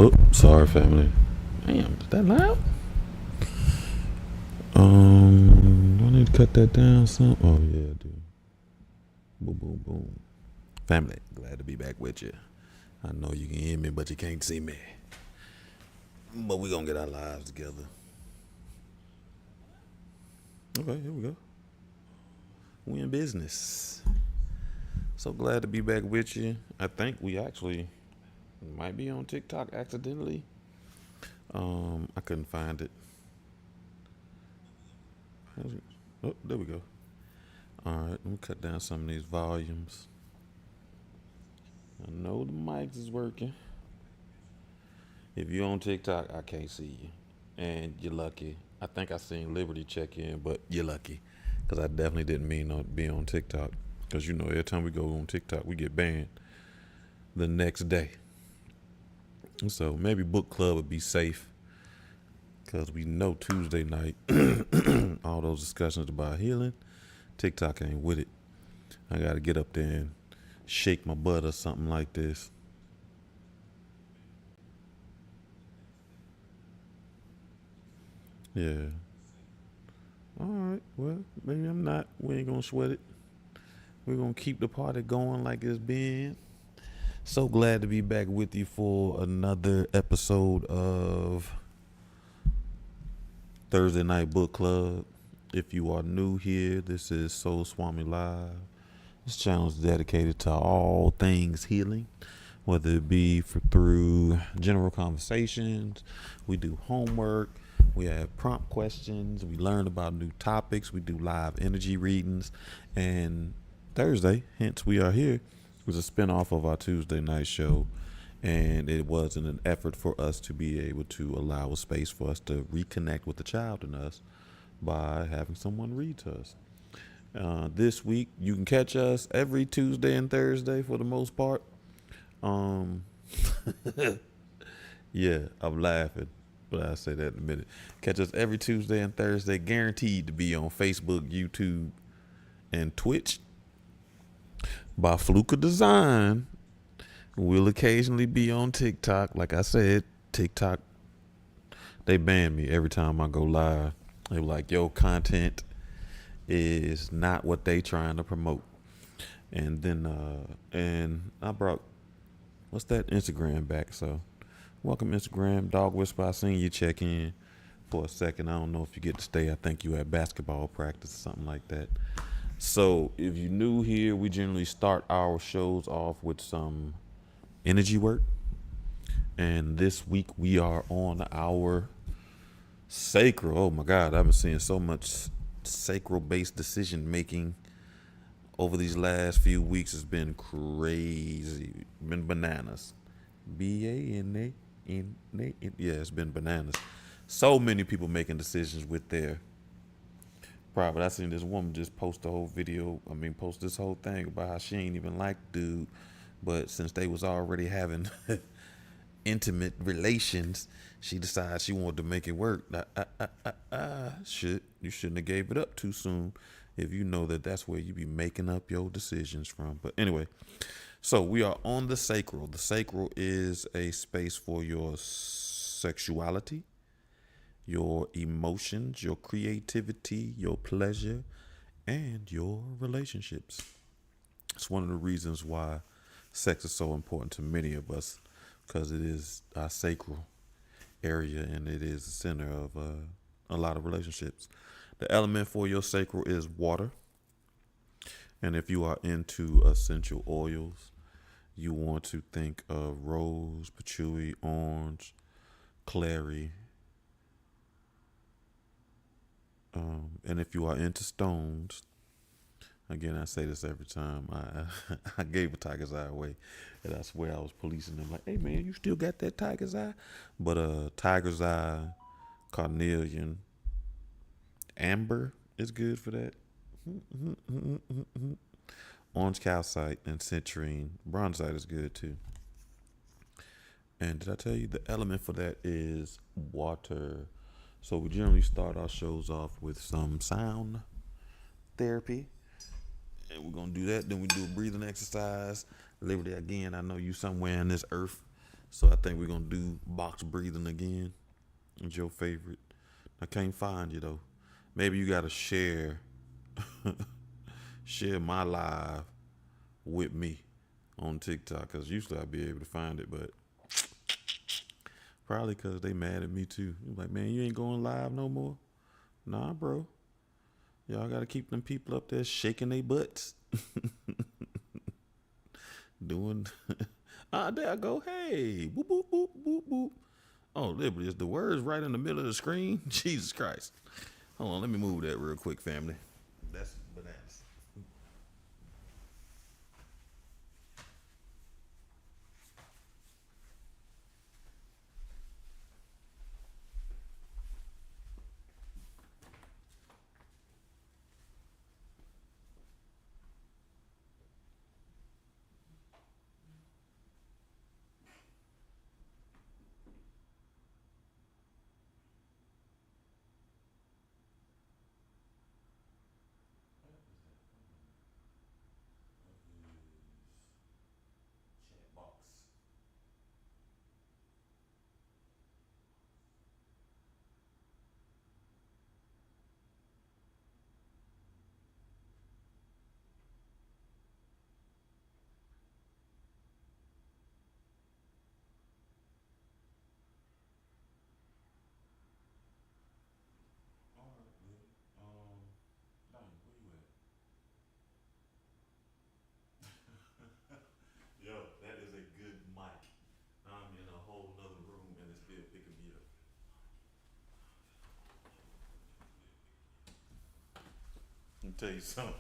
Oh, sorry, family. Damn, is that loud? Do I need to cut that down some? Oh yeah, dude. Boom, boom, boom. Family, glad to be back with you. I know you can hear me, but you can't see me. But we gonna get our lives together. Okay, here we go. We in business. So glad to be back with you. I think we actually might be on TikTok accidentally. I couldn't find it. Oh, there we go. All right, let me cut down some of these volumes. I know the mics is working. If you're on TikTok, I can't see you. And you're lucky. I think I seen Liberty check in, but you're lucky. Because I definitely didn't mean to be on TikTok. Because you know, every time we go on TikTok, we get banned the next day. So maybe book club would be safe. Because we know Tuesday night, all those discussions about healing, TikTok ain't with it. I got to get up there and shake my butt or something like this. Yeah. All right. Well, maybe I'm not. We ain't gonna sweat it. We're gonna keep the party going like it's been. So glad to be back with you for another episode of Thursday Night Book Club. If you are new here, this is Soul Swami Live. This channel is dedicated to all things healing, whether it be through general conversations. We do homework. We have prompt questions. We learn about new topics. We do live energy readings. And Thursday, hence we are here, was a spinoff of our Tuesday night show. And it was in an effort for us to be able to allow a space for us to reconnect with the child in us by having someone read to us. This week, you can catch us every Tuesday and Thursday for the most part. Um, yeah, I'm laughing, but I'll say that in a minute. Catch us every Tuesday and Thursday, guaranteed to be on Facebook, YouTube, and Twitch. By fluke of design, we'll occasionally be on TikTok. Like I said, TikTok, they ban me every time I go live. They were like, yo, content is not what they trying to promote. And then and I brought what's that Instagram back. So welcome Instagram, Dog Whisper. I seen you check in for a second. I don't know if you get to stay. I think you had basketball practice or something like that. So if you're new here, we generally start our shows off with some energy work. And this week we are on our sacral. Oh my God, I've been seeing so much sacral based decision making over these last few weeks. Has been crazy. Been bananas. B-A-N-A-N-A. Yeah, it's been bananas. So many people making decisions with their private. I seen this woman just post the whole video. Post this whole thing about how she ain't even like dude, but since they was already having intimate relations, she decided she wanted to make it work. You shouldn't have gave it up too soon if you know that that's where you be making up your decisions from. But anyway, so we are on the sacral. The sacral is a space for your sexuality, your emotions, your creativity, your pleasure, and your relationships. It's one of the reasons why sex is so important to many of us, because it is our sacral area and it is the center of a lot of relationships. The element for your sacral is water. And if you are into essential oils, you want to think of rose, patchouli, orange, clary. And if you are into stones, again, I say this every time. I gave a tiger's eye away, and I swear I was policing them. Like, hey man, you still got that tiger's eye? But tiger's eye, carnelian, amber is good for that. Orange calcite and citrine. Bronzite is good too. And did I tell you the element for that is water? So we generally start our shows off with some sound therapy. And we're gonna do that. Then we do a breathing exercise. Liberty, again, I know you somewhere in this earth. So I think we're gonna do box breathing again. It's your favorite. I can't find you though. Maybe you gotta share my live with me on TikTok, cause usually I'd be able to find it, but probably cause they mad at me too. Like, man, you ain't going live no more. Nah, bro. Y'all gotta keep them people up there shaking their butts, doing. There I go. Hey, boop boop boop boop boop. Oh, Liberty, is the words right in the middle of the screen? Jesus Christ. Hold on, let me move that real quick, family. That's bananas. Chat box. All right, man. Diamond, where you at? Yo, that is a good mic. I'm in a whole nother room and it's still picking me up. Let me tell you something.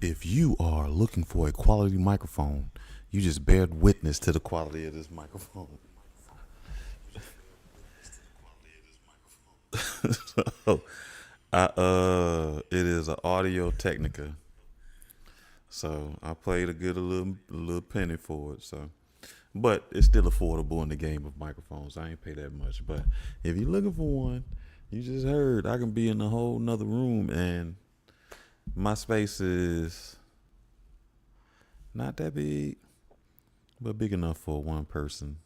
If you are looking for a quality microphone, you just bear witness to the quality of this microphone. So, it is an Audio Technica. So I paid a little penny for it. So, but it's still affordable in the game of microphones. I ain't pay that much. But if you're looking for one, you just heard I can be in a whole nother room, and my space is not that big, but big enough for one person.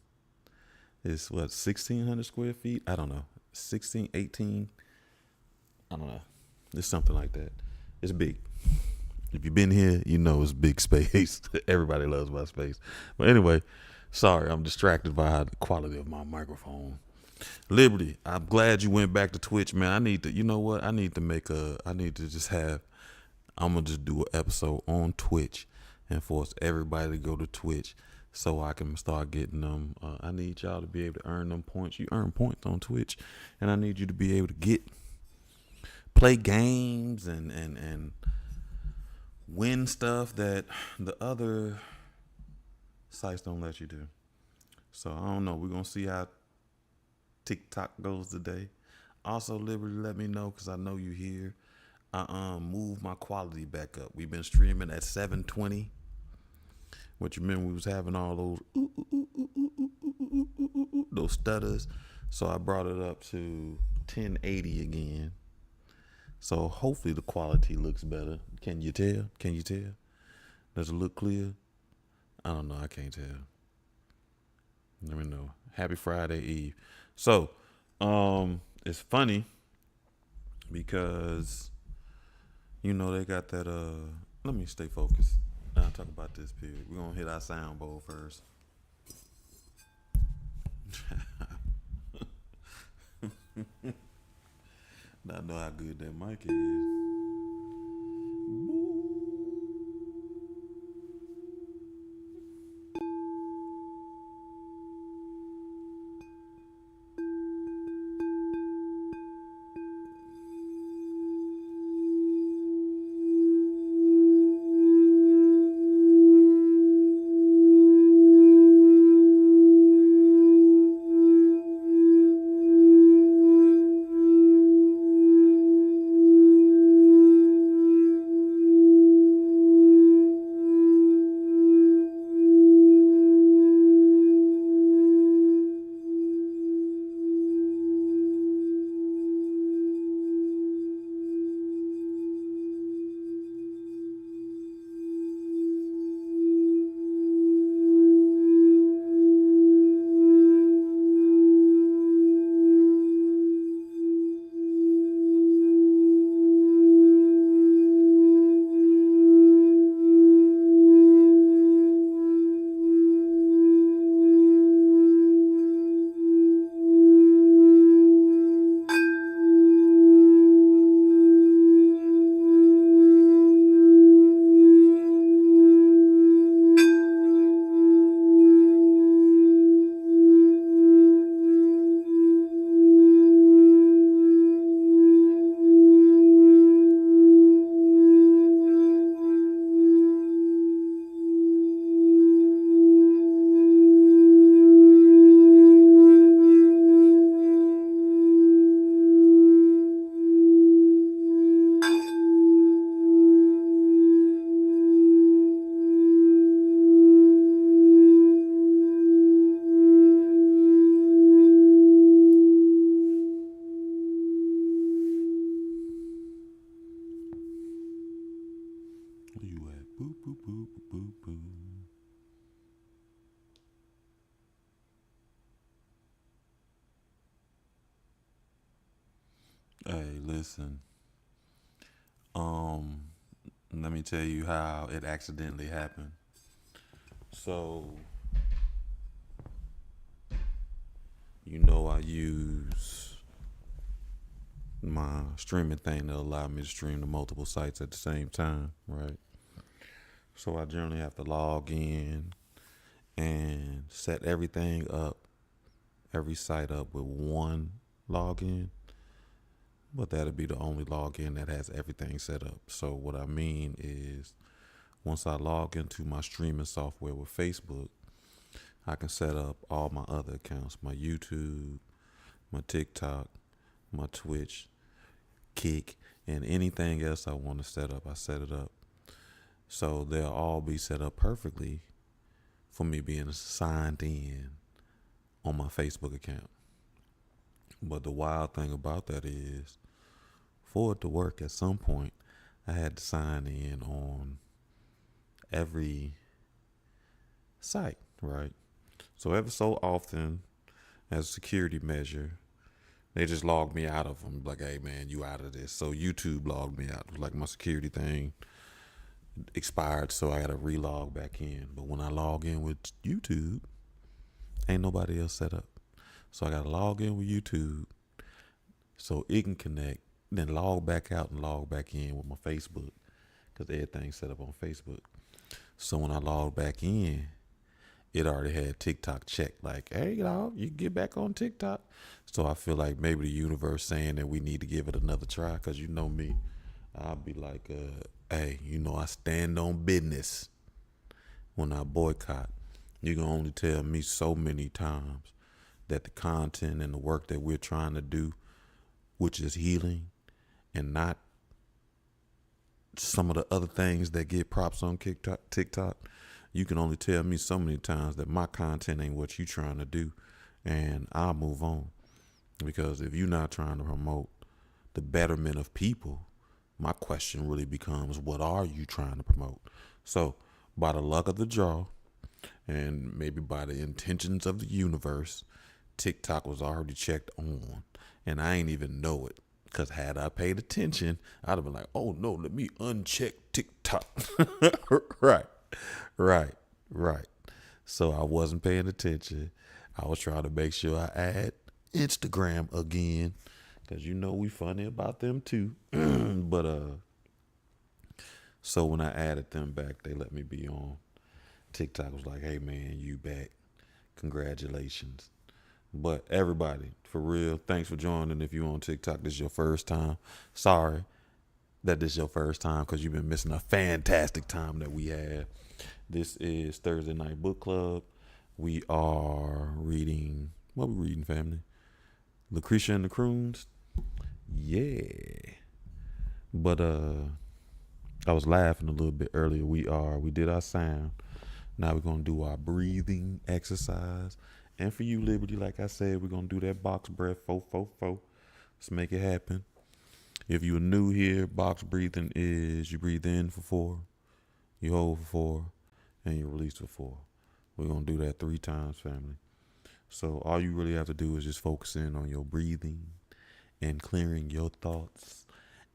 It's what, 1,600 square feet? I don't know. 16, 18. I don't know. It's something like that. It's big. If you've been here, you know it's big space. Everybody loves my space. But anyway, sorry, I'm distracted by the quality of my microphone. Liberty, I'm glad you went back to Twitch, man. I need to, you know what? I need to just have, I'm going to just do an episode on Twitch and force everybody to go to Twitch so I can start getting them. I need y'all to be able to earn them points. You earn points on Twitch, and I need you to be able to play games and win stuff that the other sites don't let you do. So I don't know. We're going to see how TikTok goes today. Also, Liberty, let me know, because I know you here. I moved my quality back up. We've been streaming at 720. What you remember, we was having all those stutters. So I brought it up to 1080 again. So hopefully the quality looks better. Can you tell? Can you tell? Does it look clear? I don't know. I can't tell. Let me know. Happy Friday Eve. So, it's funny because, you know, they got that, let me stay focused. I'll talk about this period. We're going to hit our sound bowl first. I know how good that mic is. Where you at? Boop, boop, boop, boop, boop. Hey, listen. Um, Let me tell you how it accidentally happened. So, I use my streaming thing to allow me to stream to multiple sites at the same time, right? So I generally have to log in and set everything up, every site up with one login, but that'll be the only login that has everything set up. So what I mean is once I log into my streaming software with Facebook, I can set up all my other accounts, my YouTube, my TikTok, my Twitch, Kick, and anything else I want to set up, I set it up. So they'll all be set up perfectly for me being signed in on my Facebook account. But the wild thing about that is, for it to work at some point, I had to sign in on every site, right? So every so often, as a security measure, they just logged me out of them. Like, hey man, you out of this. So YouTube logged me out. It was like my security thing expired, so I got to relog back in. But when I log in with YouTube, ain't nobody else set up. So I got to log in with YouTube so it can connect, then log back out and log back in with my Facebook because everything's set up on Facebook. So when I logged back in, it already had TikTok checked. Like, hey, you can get back on TikTok. So I feel like maybe the universe saying that we need to give it another try because you know me. I'll be like, hey, I stand on business when I boycott. You can only tell me so many times that the content and the work that we're trying to do, which is healing and not some of the other things that get props on TikTok, you can only tell me so many times that my content ain't what you trying to do, and I'll move on. Because if you're not trying to promote the betterment of people, my question really becomes, what are you trying to promote? So, by the luck of the draw, and maybe by the intentions of the universe, TikTok was already checked on, and I ain't even know it. Because had I paid attention, I'd have been like, oh no, let me uncheck TikTok. Right, right, right. So I wasn't paying attention. I was trying to make sure I add Instagram again. Because we funny about them too. But so when I added them back, they let me be on. TikTok was like, hey man, you back. Congratulations. But everybody, for real, thanks for joining. If you're on TikTok, this is your first time. Sorry that this is your first time because you've been missing a fantastic time that we had. This is Thursday Night Book Club. We are reading, what we reading, family? Lucretia and the Kroons. Yeah. But I was laughing a little bit earlier. We did our sound. Now we're gonna do our breathing exercise. And for you, Liberty, like I said, we're gonna do that box breath, 4-4-4. Let's make it happen. If you're new here, box breathing is you breathe in for 4, you hold for 4, and you release for 4. We're gonna do that 3 times, family. So all you really have to do is just focus in on your breathing and clearing your thoughts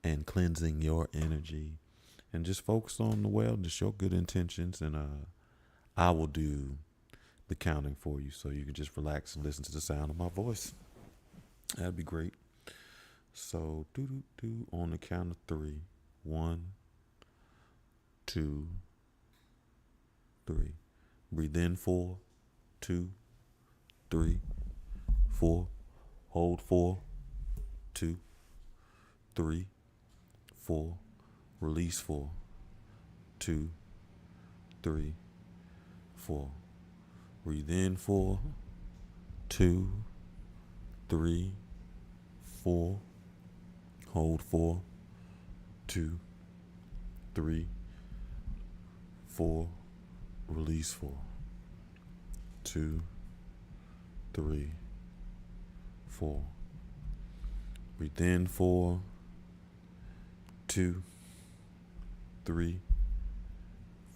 and cleansing your energy, and just focus on the wellness, your good intentions, and I will do the counting for you so you can just relax and listen to the sound of my voice. That'd be great. So do on the count of 3. 1, 2, 3. Breathe in 4, 2, 3, 4. Hold 4, 2, 3, 4. Release 4, 2, 3, 4. Breathe in 4, 2, 3, 4. Hold 4, 2, 3, 4. Release 4, 2, 3, 4. Breathe in 4, 2, 3,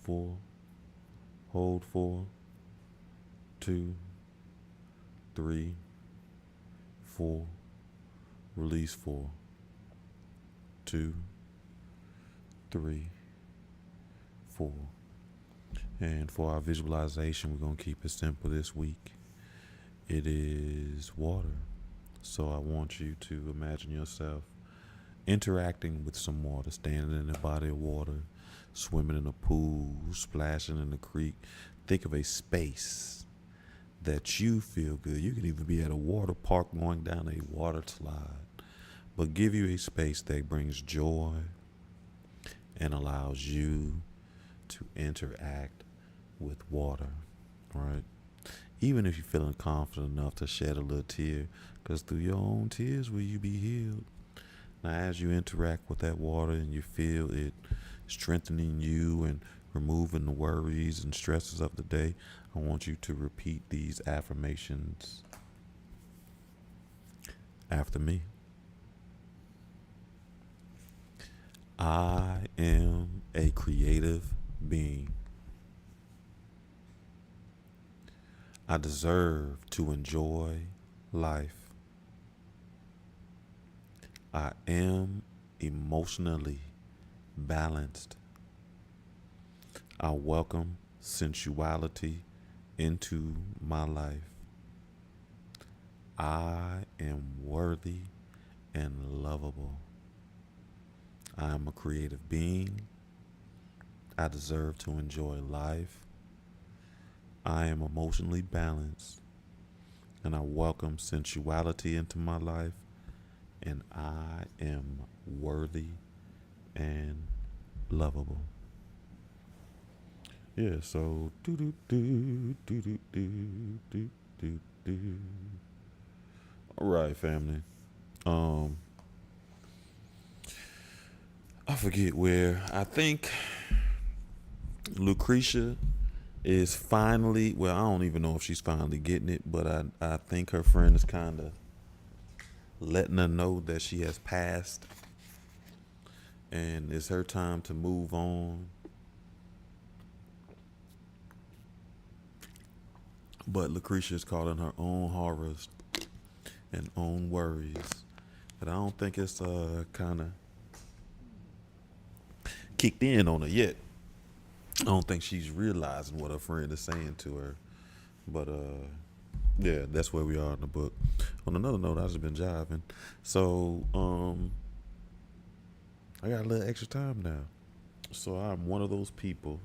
4, hold 4, 2, 3, 4, release 4, 2, 3, 4. And for our visualization, we're going to keep it simple this week. It is water. So I want you to imagine yourself interacting with some water, standing in a body of water, swimming in a pool, splashing in a creek. Think of a space that you feel good. You could even be at a water park going down a water slide, but give you a space that brings joy and allows you to interact with water, right? Even if you're feeling confident enough to shed a little tear, because through your own tears will you be healed. Now, as you interact with that water and you feel it strengthening you and removing the worries and stresses of the day, I want you to repeat these affirmations after me. I am a creative being. I deserve to enjoy life. I am emotionally balanced. I welcome sensuality into my life. I am worthy and lovable. I am a creative being. I deserve to enjoy life. I am emotionally balanced, and I welcome sensuality into my life, and I am worthy and lovable. Yeah, so do do do do do do do do do. All right, family. I forget where. I think Lucretia is finally, well, I don't even know if she's finally getting it, but I think her friend is kind of letting her know that she has passed and it's her time to move on. But Lucretia is caught in her own horrors and own worries. But I don't think it's kind of kicked in on her yet. I don't think she's realizing what her friend is saying to her. But yeah, that's where we are in the book. On another note, I've just been jiving. So I got a little extra time now. So I'm one of those people.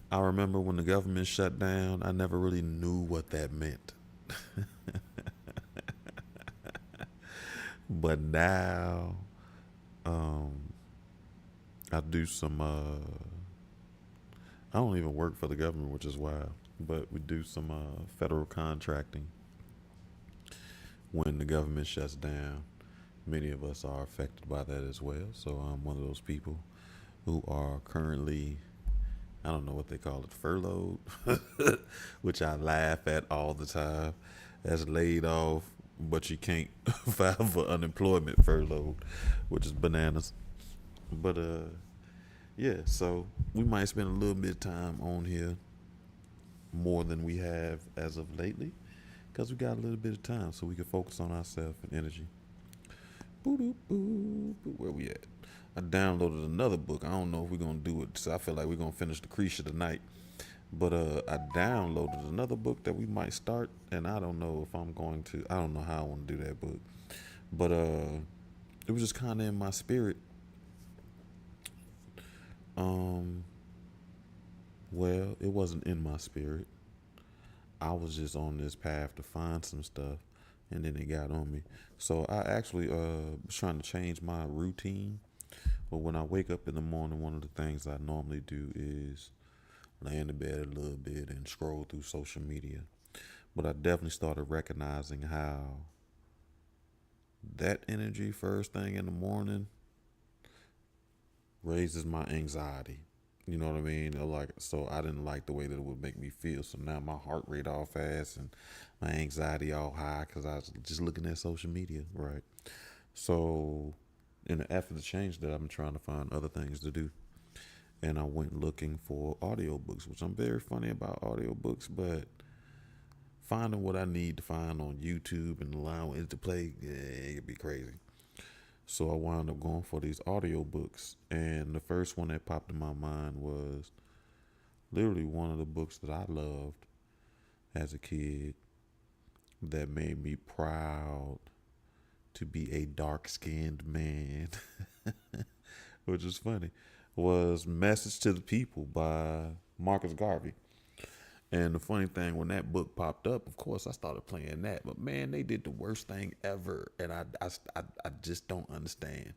I remember when the government shut down, I never really knew what that meant. But now I do some I don't even work for the government, which is wild, but we do some federal contracting. When the government shuts down, many of us are affected by that as well. So I'm one of those people who are currently, I don't know what they call it, furloughed, which I laugh at all the time. That's laid off, but you can't file for unemployment furloughed, which is bananas. But yeah, so we might spend a little bit of time on here more than we have as of lately, because we got a little bit of time so we can focus on ourselves and energy. Where we at? I downloaded another book. I don't know if we're gonna do it, so I feel like we're gonna finish Lucretia tonight. But I downloaded another book that we might start, and I don't know if I'm going to. I don't know how I want to do that book, but it was just kind of in my spirit. Well, it wasn't in my spirit. I was just on this path to find some stuff, and then it got on me. So I actually was trying to change my routine. But when I wake up in the morning, one of the things I normally do is lay in the bed a little bit and scroll through social media. But I definitely started recognizing how that energy first thing in the morning raises my anxiety. You know what I mean? Like, so I didn't like the way that it would make me feel. So now my heart rate all fast and my anxiety all high because I was just looking at social media, right? So in the effort to change that, I'm trying to find other things to do. and I went looking for audiobooks, which I'm very funny about audiobooks, but finding what I need to find on YouTube and allowing it to play, yeah, it could be crazy. So I wound up going for these audiobooks, and the first one that popped in my mind was literally one of the books that I loved as a kid that made me proud to be a dark-skinned man, which is funny, was Message to the People by Marcus Garvey. And the funny thing, when that book popped up, of course, I started playing that. But man, they did the worst thing ever. And I just don't understand.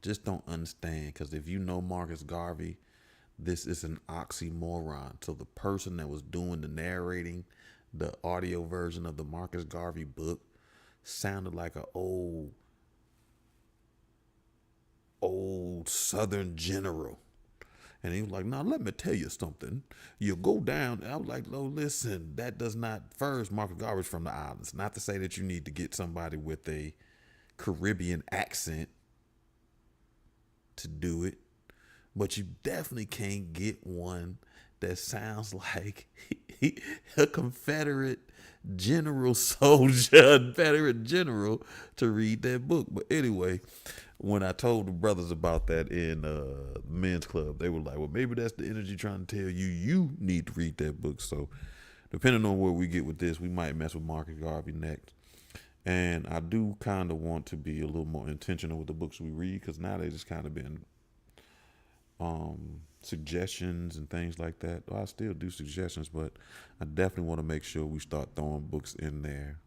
Just don't understand. Because if you know Marcus Garvey, this is an oxymoron. So the person that was doing the narrating, the audio version of the Marcus Garvey book, sounded like an old Southern general. And he was like, "Now let me tell you something. You go down." And I was like, "No, listen, that does not." First, Marcus Garvey's from the islands. Not to say that you need to get somebody with a Caribbean accent to do it, but you definitely can't get one that sounds like a Confederate general soldier, Confederate general to read that book. But anyway, when I told the brothers about that in men's club, they were like, "Well, maybe that's the energy trying to tell you you need to read that book." So depending on where we get with this, we might mess with Marcus Garvey next. And I do kind of want to be a little more intentional with the books we read, because now they just kind of been suggestions and things like that. Well, I still do suggestions, but I definitely want to make sure we start throwing books in there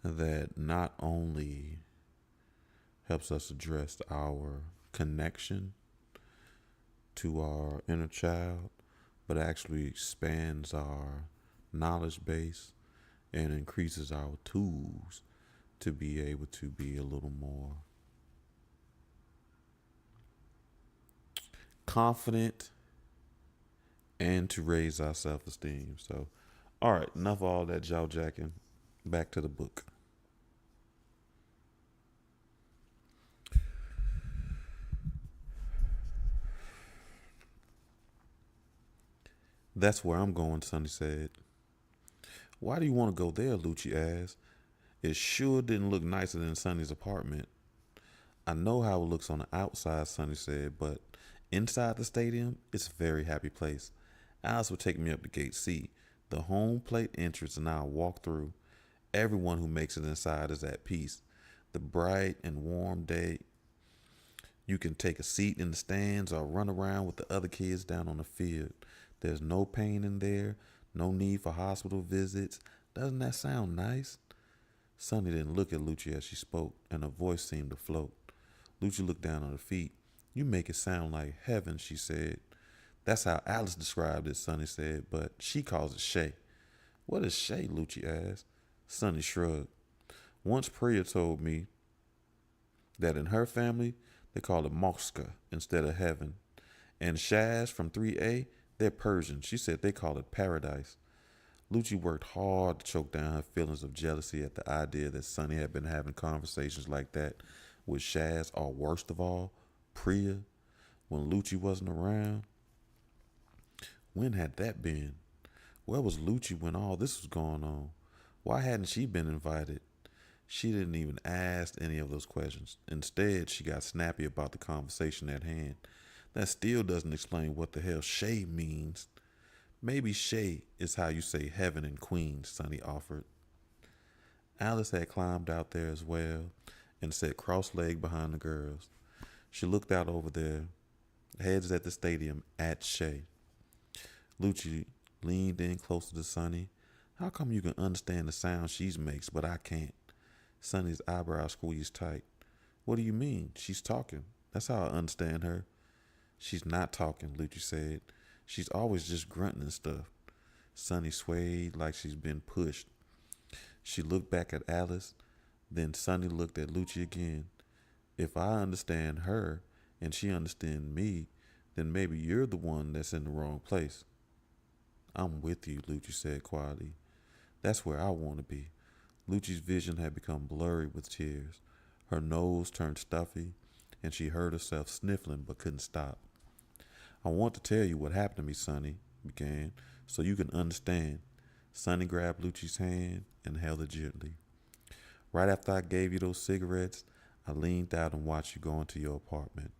that not only helps us address our connection to our inner child, but actually expands our knowledge base and increases our tools to be able to be a little more confident and to raise our self-esteem. So, all right, enough of all that jaw jacking. Back to the book. "That's where I'm going," Sonny said. "Why do you want to go there?" Lucci asked. It sure didn't look nicer than Sonny's apartment. "I know how it looks on the outside," Sonny said, "but inside the stadium, it's a very happy place. Alice would take me up to Gate C, the home plate entrance, and I'll walk through. Everyone who makes it inside is at peace. The bright and warm day, you can take a seat in the stands or run around with the other kids down on the field. There's no pain in there, no need for hospital visits. Doesn't that sound nice?" Sonny didn't look at Lucci as she spoke, and her voice seemed to float. Lucci looked down on her feet. "You make it sound like heaven," she said. "That's how Alice described it," Sonny said, "but she calls it Shay." "What is Shay?" Lucci asked. Sonny shrugged. "Once Priya told me that in her family, they call it Moska instead of heaven. And Shaz from 3A, they're Persian. She said they call it paradise." Lucci worked hard to choke down her feelings of jealousy at the idea that Sonny had been having conversations like that with Shaz, or worst of all, Priya, when Lucci wasn't around. When had that been? Where was Lucci when all this was going on? Why hadn't she been invited? She didn't even ask any of those questions. Instead, she got snappy about the conversation at hand. That still doesn't explain what the hell Shay means. "Maybe Shay is how you say heaven in Queens," Sonny offered. Alice had climbed out there as well and sat cross-legged behind the girls. She looked out over their heads at the stadium at Shay. Lucci leaned in closer to Sonny. "How come you can understand the sound she makes, but I can't?" Sonny's eyebrows squeezed tight. "What do you mean? She's talking. That's how I understand her." "She's not talking," Lucci said. "She's always just grunting and stuff." Sonny swayed like she's been pushed. She looked back at Alice. Then Sonny looked at Lucci again. "If I understand her and she understands me, then maybe you're the one that's in the wrong place." "I'm with you," Lucci said quietly. "That's where I want to be." Lucci's vision had become blurry with tears. Her nose turned stuffy, and she heard herself sniffling but couldn't stop. I want to tell you what happened to me, Sonny, began, so you can understand. Sonny grabbed Lucci's hand and held it gently. Right after I gave you those cigarettes, I leaned out and watched you go into your apartment.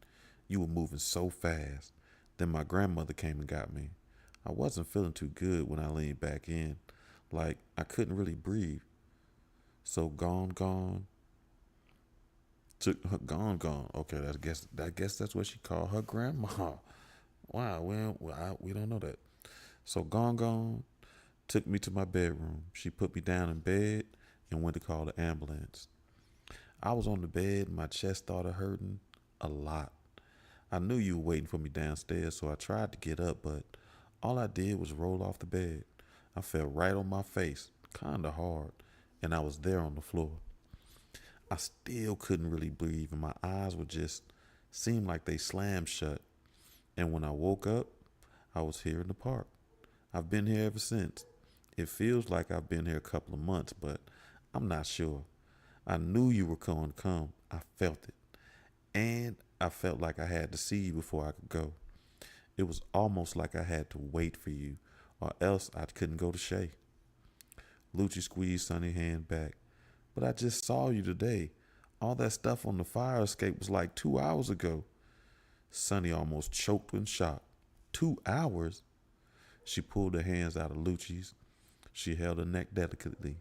You were moving so fast. Then my grandmother came and got me. I wasn't feeling too good when I leaned back in, like I couldn't really breathe. So gone. Took her gone. Okay, I guess that's what she called her grandma. Wow, we don't know that. So gone took me to my bedroom. She put me down in bed and went to call the ambulance. I was on the bed and my chest started hurting a lot. I knew you were waiting for me downstairs, so I tried to get up, but all I did was roll off the bed. I fell right on my face, kinda hard, and I was there on the floor. I still couldn't really breathe, and my eyes would just seem like they slammed shut. And when I woke up, I was here in the park. I've been here ever since. It feels like I've been here a couple of months, but I'm not sure. I knew you were going to come. I felt it. And I felt like I had to see you before I could go. It was almost like I had to wait for you, or else I couldn't go to Shay. Lucci squeezed Sonny's hand back. But I just saw you today. All that stuff on the fire escape was like 2 hours ago. Sonny almost choked in shock. 2 hours? She pulled her hands out of Lucci's. She held her neck delicately.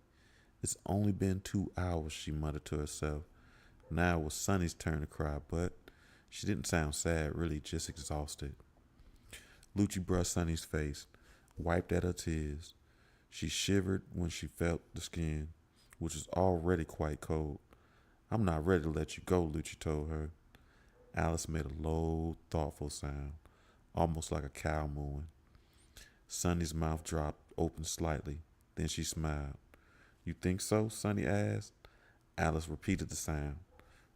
It's only been 2 hours, she muttered to herself. Now it was Sonny's turn to cry, but she didn't sound sad, really just exhausted. Lucci brushed Sonny's face, wiped at her tears. She shivered when she felt the skin, which was already quite cold. I'm not ready to let you go, Lucci told her. Alice made a low, thoughtful sound, almost like a cow mooing. Sonny's mouth dropped open slightly. Then she smiled. You think so? Sonny asked. Alice repeated the sound.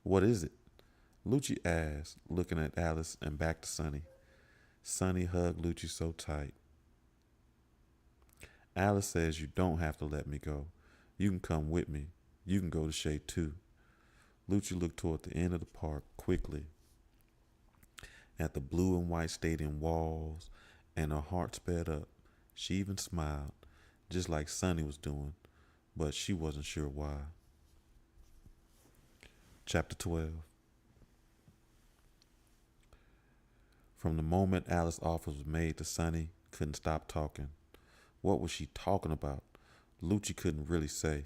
What is it? Lucci asked, looking at Alice and back to Sonny. Sonny hugged Lucci so tight. Alice says you don't have to let me go. You can come with me. You can go to Shay too. Lucci looked toward the end of the park quickly at the blue and white stadium walls, and her heart sped up. She even smiled, just like Sonny was doing, but she wasn't sure why. Chapter 12. From the moment Alice's offer was made to Sonny, couldn't stop talking. What was she talking about? Lucci couldn't really say.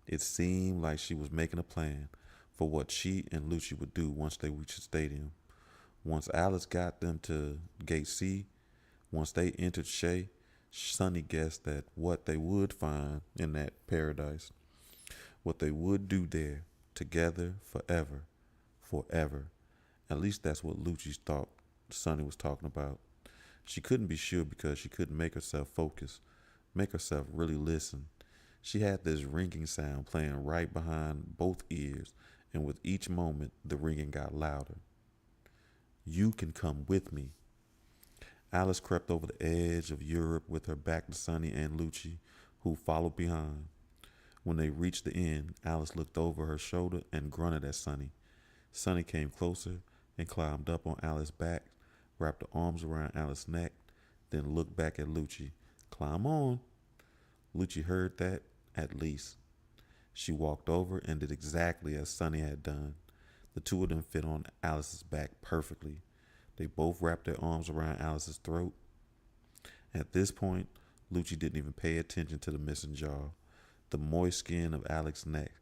It seemed like she was making a plan for what she and Lucci would do once they reached the stadium. Once Alice got them to Gate C, once they entered Shay, Sonny guessed that what they would find in that paradise, what they would do there, together forever. At least that's what Lucci thought Sonny was talking about. She couldn't be sure because she couldn't make herself focus, make herself really listen. She had this ringing sound playing right behind both ears, and with each moment, the ringing got louder. You can come with me. Alice crept over the edge of Europe with her back to Sonny and Lucci, who followed behind. When they reached the end, Alice looked over her shoulder and grunted at Sonny. Sonny came closer and climbed up on Alice's back, wrapped her arms around Alice's neck, then looked back at Lucci. Climb on. Lucci heard that, at least. She walked over and did exactly as Sonny had done. The two of them fit on Alice's back perfectly. They both wrapped their arms around Alice's throat. At this point, Lucci didn't even pay attention to the missing jaw, the moist skin of Alex's neck.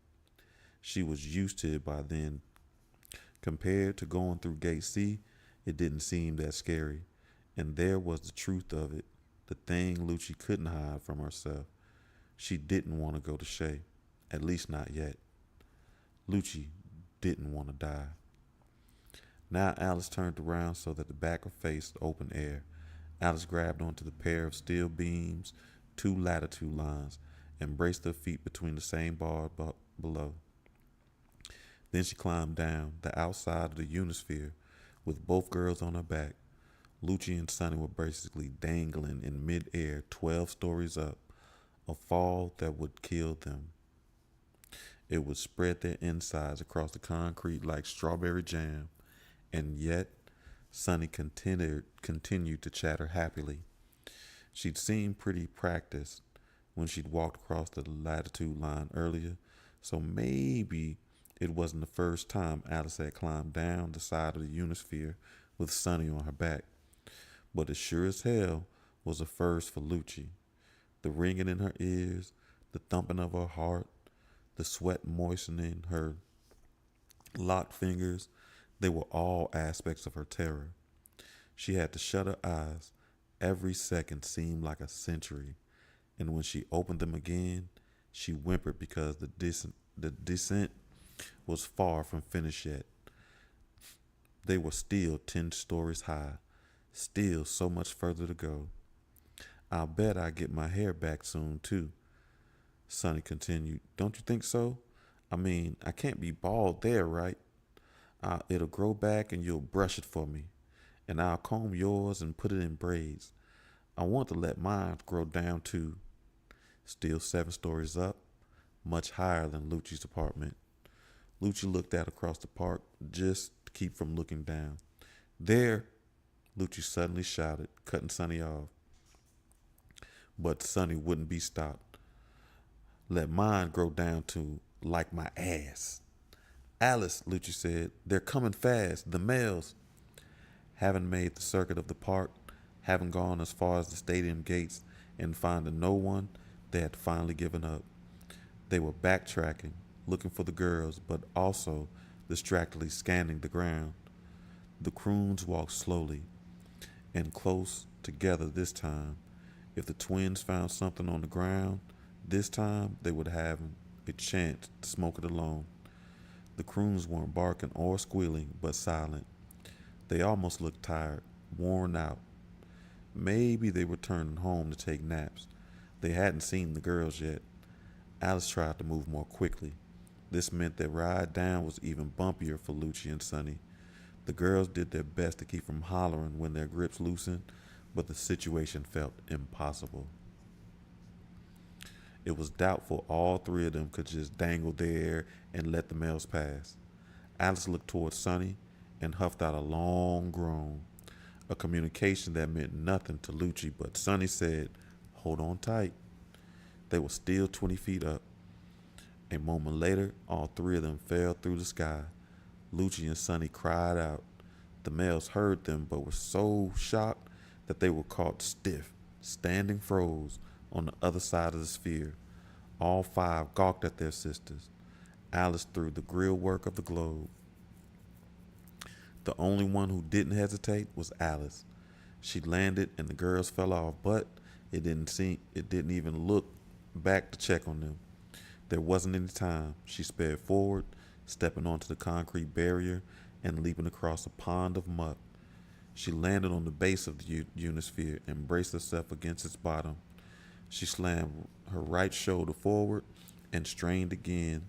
She was used to it by then. Compared to going through Gate C, it didn't seem that scary. And there was the truth of it, the thing Lucci couldn't hide from herself. She didn't want to go to Shay, at least not yet. Lucci didn't want to die. Now Alice turned around so that the back of her faced open air. Alice grabbed onto the pair of steel beams, 2 latitude lines, and braced her feet between the same bar below. Then she climbed down the outside of the Unisphere with both girls on her back. Lucci and Sonny were basically dangling in mid-air 12 stories up, a fall that would kill them. It would spread their insides across the concrete like strawberry jam, And yet, Sonny continued to chatter happily. She'd seemed pretty practiced when she'd walked across the latitude line earlier, so maybe it wasn't the first time Alice had climbed down the side of the Unisphere with Sonny on her back. But it sure as hell was a first for Lucci. The ringing in her ears, the thumping of her heart, the sweat moistening her locked fingers, they were all aspects of her terror. She had to shut her eyes. Every second seemed like a century, and when she opened them again, she whimpered because the descent was far from finished yet. They were still 10 stories high, still so much further to go. I'll bet I get my hair back soon, too, Sonny continued. Don't you think so? I mean, I can't be bald there, right? It'll grow back and you'll brush it for me. And I'll comb yours and put it in braids. I want to let mine grow down, too. Still 7 stories up, much higher than Lucci's apartment. Lucci looked out across the park just to keep from looking down. There, Lucci suddenly shouted, cutting Sonny off. But Sonny wouldn't be stopped. Let mine grow down to like my ass. Alice, Lucci said, they're coming fast, the males. Having made the circuit of the park, having gone as far as the stadium gates, and finding no one, they had finally given up. They were backtracking, looking for the girls, but also distractedly scanning the ground. The Kroons walked slowly and close together this time. If the twins found something on the ground, this time they would have a chance to smoke it alone. The Kroons weren't barking or squealing, but silent. They almost looked tired, worn out. Maybe they were turning home to take naps. They hadn't seen the girls yet. Alice tried to move more quickly. This meant that ride down was even bumpier for Lucci and Sonny. The girls did their best to keep from hollering when their grips loosened, but the situation felt impossible. It was doubtful all 3 of them could just dangle there and let the males pass. Alice looked toward Sonny and huffed out a long groan, a communication that meant nothing to Lucci, but Sonny said, hold on tight. They were still 20 feet up. A moment later, all 3 of them fell through the sky. Lucci and Sonny cried out. The males heard them, but were so shocked that they were caught stiff, standing froze on the other side of the sphere. All 5 gawked at their sisters. Alice threw the grill work of the globe. The only one who didn't hesitate was Alice. She landed and the girls fell off, but it didn't even look back to check on them. There wasn't any time. She sped forward, stepping onto the concrete barrier and leaping across a pond of muck. She landed on the base of the Unisphere and braced herself against its bottom. She slammed her right shoulder forward and strained again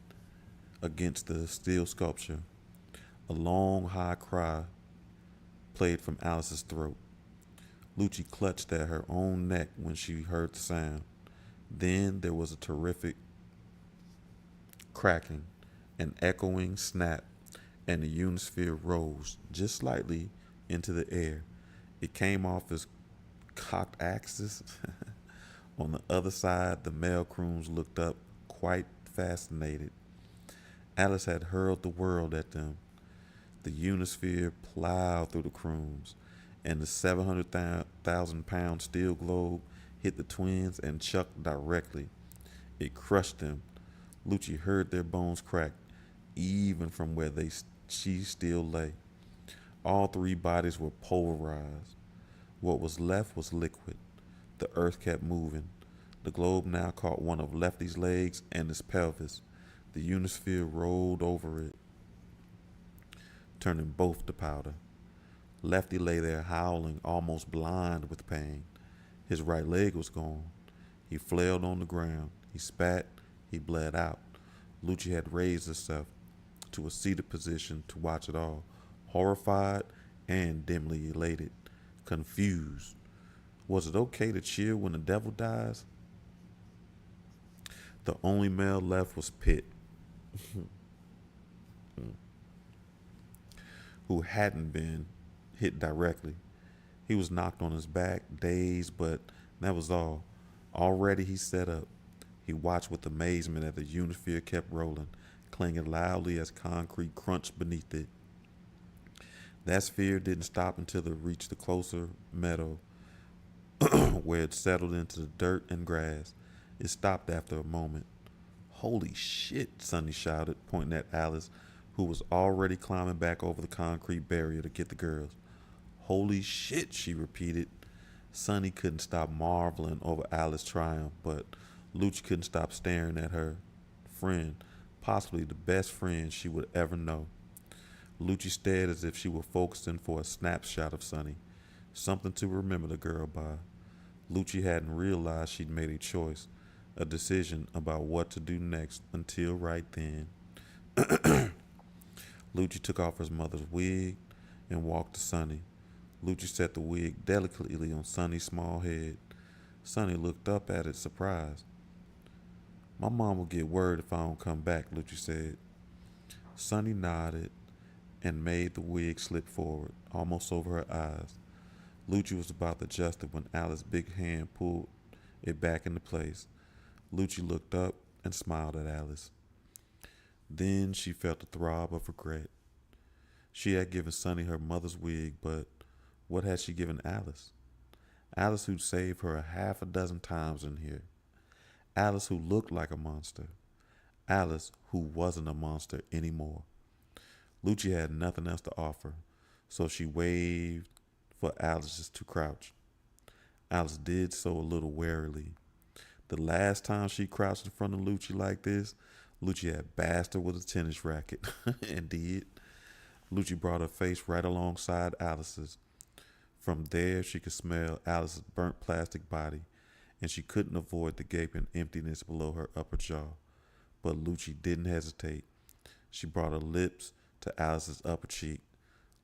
against the steel sculpture. A long, high cry played from Alice's throat. Lucci clutched at her own neck when she heard the sound. Then there was a terrific cracking, an echoing snap, and the Unisphere rose just slightly into the air. It came off its cocked axis. On the other side, the male Kroons looked up, quite fascinated. Alice had hurled the world at them. The Unisphere plowed through the Kroons, and the 700,000-pound steel globe hit the twins and chucked directly. It crushed them. Lucci heard their bones crack, even from where she still lay. All 3 bodies were pulverized. What was left was liquid. The earth kept moving. The globe now caught one of Lefty's legs and his pelvis. The Unisphere rolled over it, turning both to powder. Lefty lay there howling, almost blind with pain. His right leg was gone. He flailed on the ground. He spat. He bled out. Lucci had raised herself to a seated position to watch it all, horrified and dimly elated, confused. Was it okay to cheer when the devil dies? The only male left was Pitt. who hadn't been hit directly. He was knocked on his back, dazed, but that was all. Already he set up. He watched with amazement as the unisphere kept rolling, clanging loudly as concrete crunched beneath it. That sphere didn't stop until it reached the closer meadow where it settled into the dirt and grass. It stopped after a moment. Holy shit, Sonny shouted, pointing at Alice, who was already climbing back over the concrete barrier to get the girls. Holy shit, she repeated. Sonny couldn't stop marveling over Alice's triumph, but Lucci couldn't stop staring at her friend, possibly the best friend she would ever know. Lucci stared as if she were focusing for a snapshot of Sonny, something to remember the girl by. Lucci hadn't realized she'd made a choice, a decision about what to do next until right then. Lucci took off his mother's wig and walked to Sonny. Lucci set the wig delicately on Sonny's small head. Sonny looked up at it, surprised. My mom will get worried if I don't come back, Lucci said. Sonny nodded and made the wig slip forward, almost over her eyes. Lucci was about to adjust it when Alice's big hand pulled it back into place. Lucci looked up and smiled at Alice. Then she felt a throb of regret. She had given Sonny her mother's wig, but what had she given Alice? Alice who'd saved her a half a dozen times in here. Alice who looked like a monster. Alice who wasn't a monster anymore. Lucci had nothing else to offer, so she waved for Alice to crouch. Alice did so a little warily. The last time she crouched in front of Lucci like this, Lucci had bashed her with a tennis racket. Indeed. Lucci brought her face right alongside Alice's. From there, she could smell Alice's burnt plastic body, and she couldn't avoid the gaping emptiness below her upper jaw. But Lucci didn't hesitate. She brought her lips to Alice's upper cheek.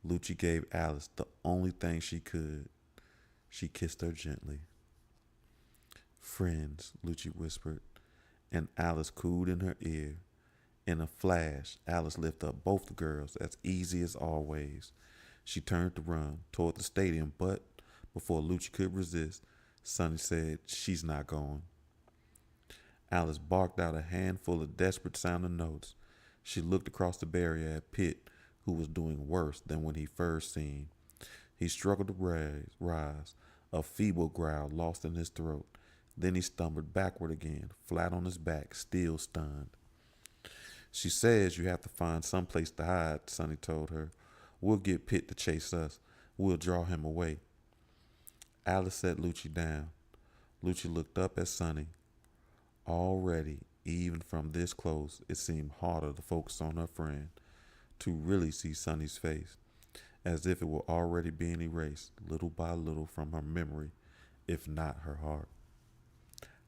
Lucci gave Alice the only thing she could. She kissed her gently. Friends, Lucci whispered, and Alice cooed in her ear. In a flash, Alice lifted up both the girls as easy as always. She turned to run toward the stadium, but before Lucci could resist, Sonny said, "She's not going." Alice barked out a handful of desperate-sounding notes. She looked across the barrier at Pitt, who was doing worse than when he first seen. He struggled to rise, a feeble growl lost in his throat. Then he stumbled backward again, flat on his back, still stunned. "She says you have to find some place to hide," Sonny told her. "We'll get Pitt to chase us. We'll draw him away." Alice set Lucci down. Lucci looked up at Sonny. Already, even from this close, it seemed harder to focus on her friend, to really see Sonny's face, as if it were already being erased, little by little, from her memory, if not her heart.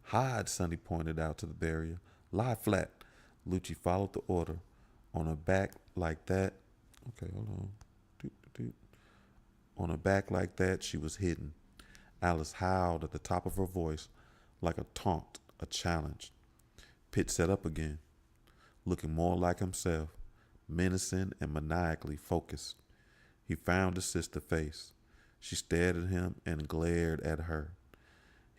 "Hide," Sonny pointed out to the barrier. "Lie flat." Lucci followed the order. On her back like that. Okay, hold on. Doot, doot. On her back like that, she was hidden. Alice howled at the top of her voice, like a taunt, a challenge. Pitt sat up again, looking more like himself, menacing and maniacally focused. He found his sister's face. She stared at him and glared at her.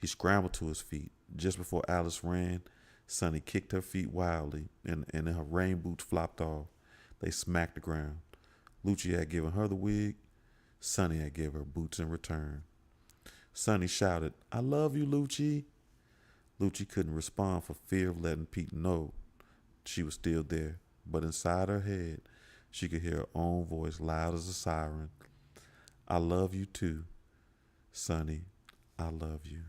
He scrambled to his feet. Just before Alice ran, Sonny kicked her feet wildly, and her rain boots flopped off. They smacked the ground. Lucci had given her the wig. Sonny had given her boots in return. Sonny shouted, "I love you, Lucci." Lucci couldn't respond for fear of letting Pete know she was still there, but inside her head, she could hear her own voice loud as a siren. "I love you too, Sonny. I love you."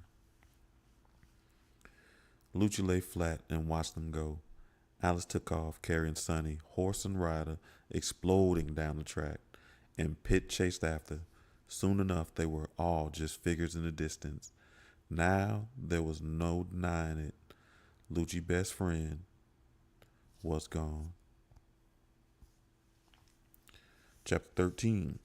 Lucci lay flat and watched them go. Alice took off, carrying Sonny, horse and rider, exploding down the track, and Pitt chased after. Soon enough, they were all just figures in the distance. Now, there was no denying it. Lucci's best friend was gone. Chapter 13.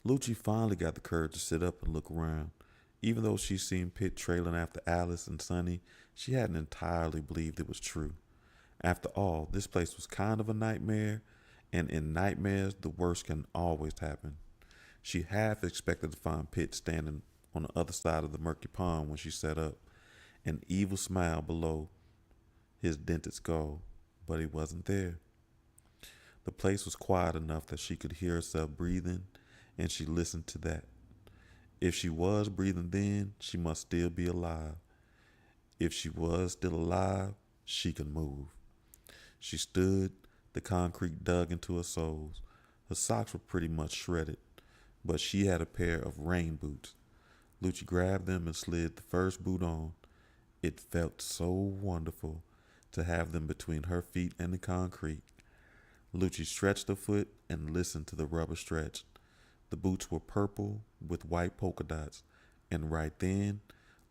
Lucci finally got the courage to sit up and look around. Even though she seen Pitt trailing after Alice and Sonny, she hadn't entirely believed it was true. After all, this place was kind of a nightmare, and in nightmares, the worst can always happen. She half expected to find Pitt standing on the other side of the murky pond when she sat up, an evil smile below his dented skull, but he wasn't there. The place was quiet enough that she could hear herself breathing, and she listened to that. If she was breathing then, she must still be alive. If she was still alive, she could move. She stood, the concrete dug into her soles. Her socks were pretty much shredded, but she had a pair of rain boots. Lucci grabbed them and slid the first boot on. It felt so wonderful to have them between her feet and the concrete. Lucci stretched her foot and listened to the rubber stretch. The boots were purple with white polka dots, and right then,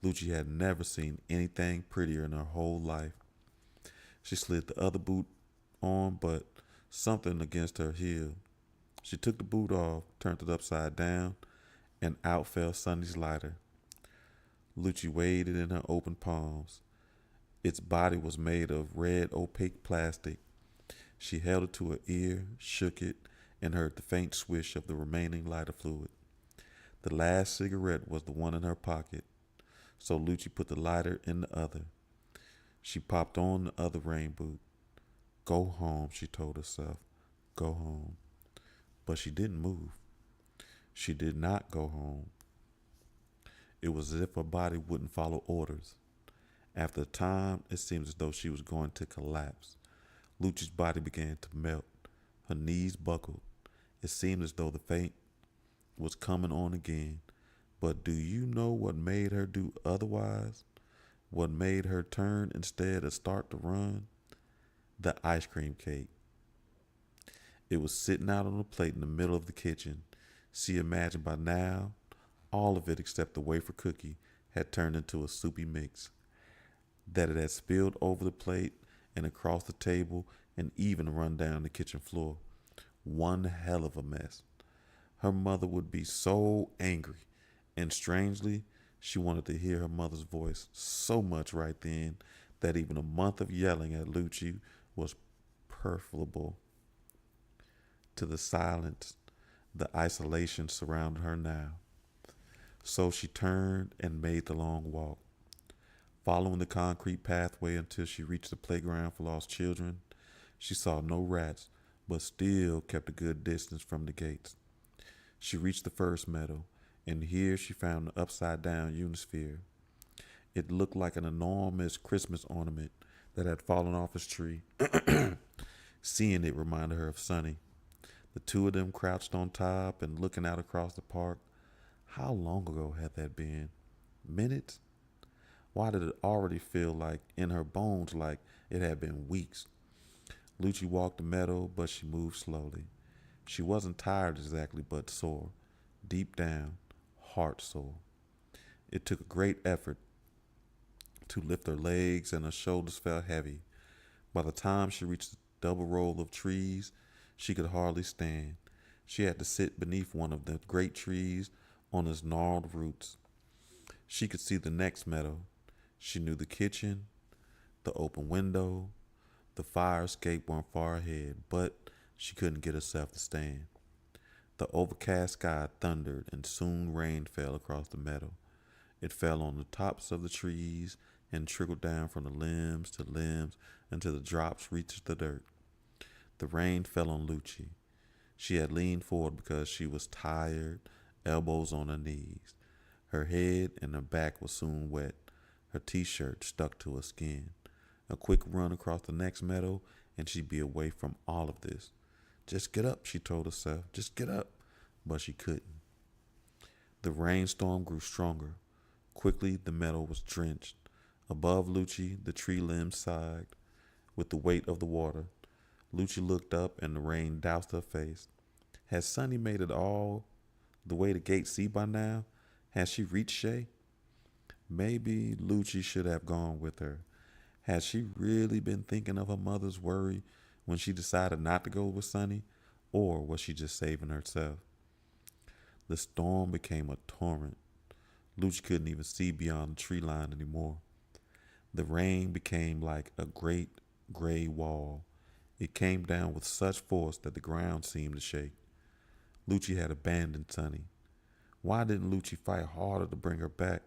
Lucci had never seen anything prettier in her whole life. She slid the other boot on, but something against her heel. She took the boot off, turned it upside down, and out fell Sonny's lighter. Lucci weighed it in her open palms. Its body was made of red opaque plastic. She held it to her ear, shook it, and heard the faint swish of the remaining lighter fluid. The last cigarette was the one in her pocket, so Lucci put the lighter in the other. She popped on the other rain boot. Go home, she told herself. Go home. But she didn't move. She did not go home. It was as if her body wouldn't follow orders. After a time, it seemed as though she was going to collapse. Lucci's body began to melt. Her knees buckled. It seemed as though the faint was coming on again. But do you know what made her do otherwise? What made her turn instead of start to run? The ice cream cake. It was sitting out on a plate in the middle of the kitchen. She imagined by now, all of it except the wafer cookie had turned into a soupy mix. That it had spilled over the plate and across the table and even run down the kitchen floor. One hell of a mess. Her mother would be so angry, and strangely, she wanted to hear her mother's voice so much right then that even a month of yelling at Lucci was preferable to the silence, the isolation surrounded her now. So she turned and made the long walk, following the concrete pathway until she reached the playground for lost children. She saw no rats, but still kept a good distance from the gates. She reached the first meadow, and here she found the upside-down unisphere. It looked like an enormous Christmas ornament that had fallen off its tree. Seeing it reminded her of Sonny. The two of them crouched on top and looking out across the park. How long ago had that been? Minutes? Why did it already feel like in her bones like it had been weeks? Lucci walked the meadow, but she moved slowly. She wasn't tired exactly, but sore. Deep down, heart sore. It took a great effort to lift her legs, and her shoulders felt heavy. By the time she reached the double row of trees, she could hardly stand. She had to sit beneath one of the great trees on its gnarled roots. She could see the next meadow. She knew the kitchen, the open window, the fire escape weren't far ahead, but she couldn't get herself to stand. The overcast sky thundered, and soon rain fell across the meadow. It fell on the tops of the trees and trickled down from the limbs to limbs until the drops reached the dirt. The rain fell on Lucci. She had leaned forward because she was tired, elbows on her knees. Her head and her back were soon wet. Her t-shirt stuck to her skin. A quick run across the next meadow, and she'd be away from all of this. Just get up, she told herself. Just get up. But she couldn't. The rainstorm grew stronger. Quickly, the meadow was drenched. Above Lucci, the tree limbs sagged with the weight of the water. Lucci looked up, and the rain doused her face. Had Sonny made it all the way to Gate C by now? Had she reached Shay? Maybe Lucci should have gone with her. Had she really been thinking of her mother's worry when she decided not to go with Sonny? Or was she just saving herself? The storm became a torrent. Lucci couldn't even see beyond the tree line anymore. The rain became like a great gray wall. It came down with such force that the ground seemed to shake. Lucci had abandoned Sunny. Why didn't Lucci fight harder to bring her back?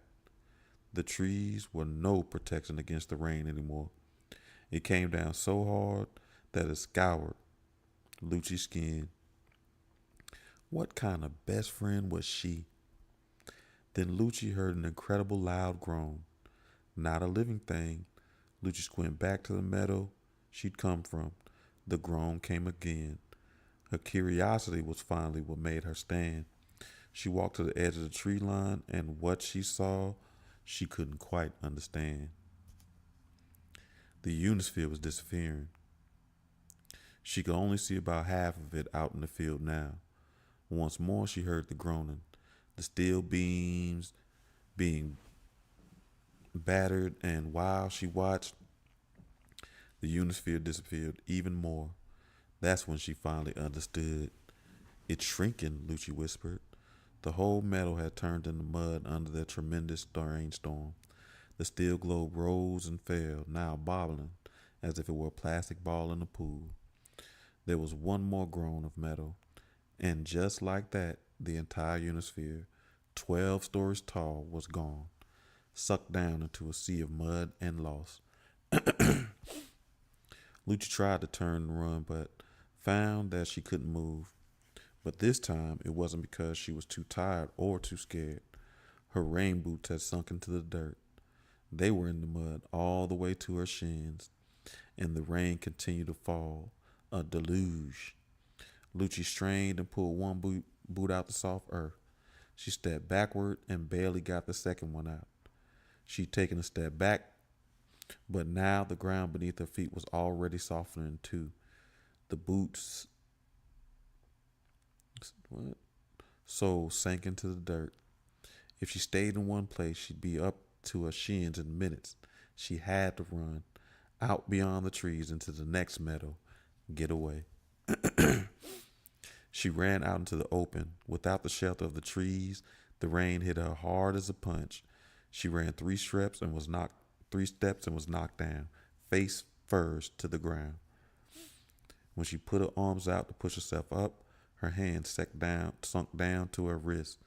The trees were no protection against the rain anymore. It came down so hard that it scoured Lucci's skin. What kind of best friend was she? Then Lucci heard an incredible loud groan. Not a living thing. Lucci squinted back to the meadow she'd come from. The groan came again. Her curiosity was finally what made her stand. She walked to the edge of the tree line, and what she saw, she couldn't quite understand. The Unisphere was disappearing. She could only see about half of it out in the field now. Once more she heard the groaning, the steel beams being battered, and while she watched, the Unisphere disappeared even more. That's when she finally understood. It's shrinking, Lucci whispered. The whole meadow had turned into mud under the tremendous rainstorm. The steel globe rose and fell, now bobbling as if it were a plastic ball in a pool. There was one more groan of metal, and just like that, the entire Unisphere, 12 stories tall, was gone, sucked down into a sea of mud and lost. Lucci tried to turn and run, but found that she couldn't move. But this time, it wasn't because she was too tired or too scared. Her rain boots had sunk into the dirt. They were in the mud all the way to her shins, and the rain continued to fall, a deluge. Lucci strained and pulled one boot out the soft earth. She stepped backward and barely got the second one out. She'd taken a step back, but now the ground beneath her feet was already softening too. The boots soles sank into the dirt. If she stayed in one place, she'd be up to her shins in minutes. She had to run out beyond the trees into the next meadow, get away. She ran out into the open. Without the shelter of the trees, the rain hit her hard as a punch. She ran 3 steps and was knocked down, face first to the ground. When she put her arms out to push herself up, her hands sunk down to her wrists.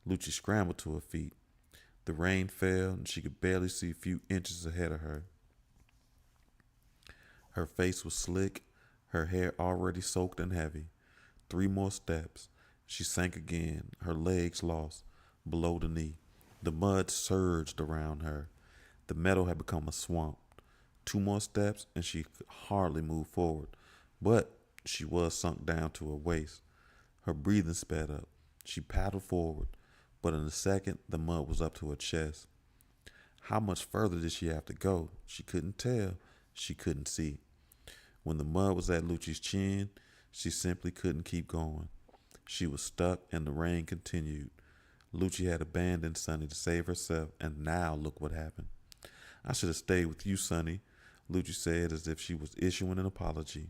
Lucci scrambled to her feet. The rain fell, and she could barely see a few inches ahead of her. Her face was slick, her hair already soaked and heavy. 3 more steps. She sank again, her legs lost, below the knee. The mud surged around her. The meadow had become a swamp. 2 more steps, and she could hardly move forward. But she was sunk down to her waist. Her breathing sped up. She paddled forward, but in a second, the mud was up to her chest. How much further did she have to go? She couldn't tell. She couldn't see. When the mud was at Lucci's chin, she simply couldn't keep going. She was stuck, and the rain continued. Lucci had abandoned Sonny to save herself, and now look what happened. I should have stayed with you, Sonny, Lucci said as if she was issuing an apology.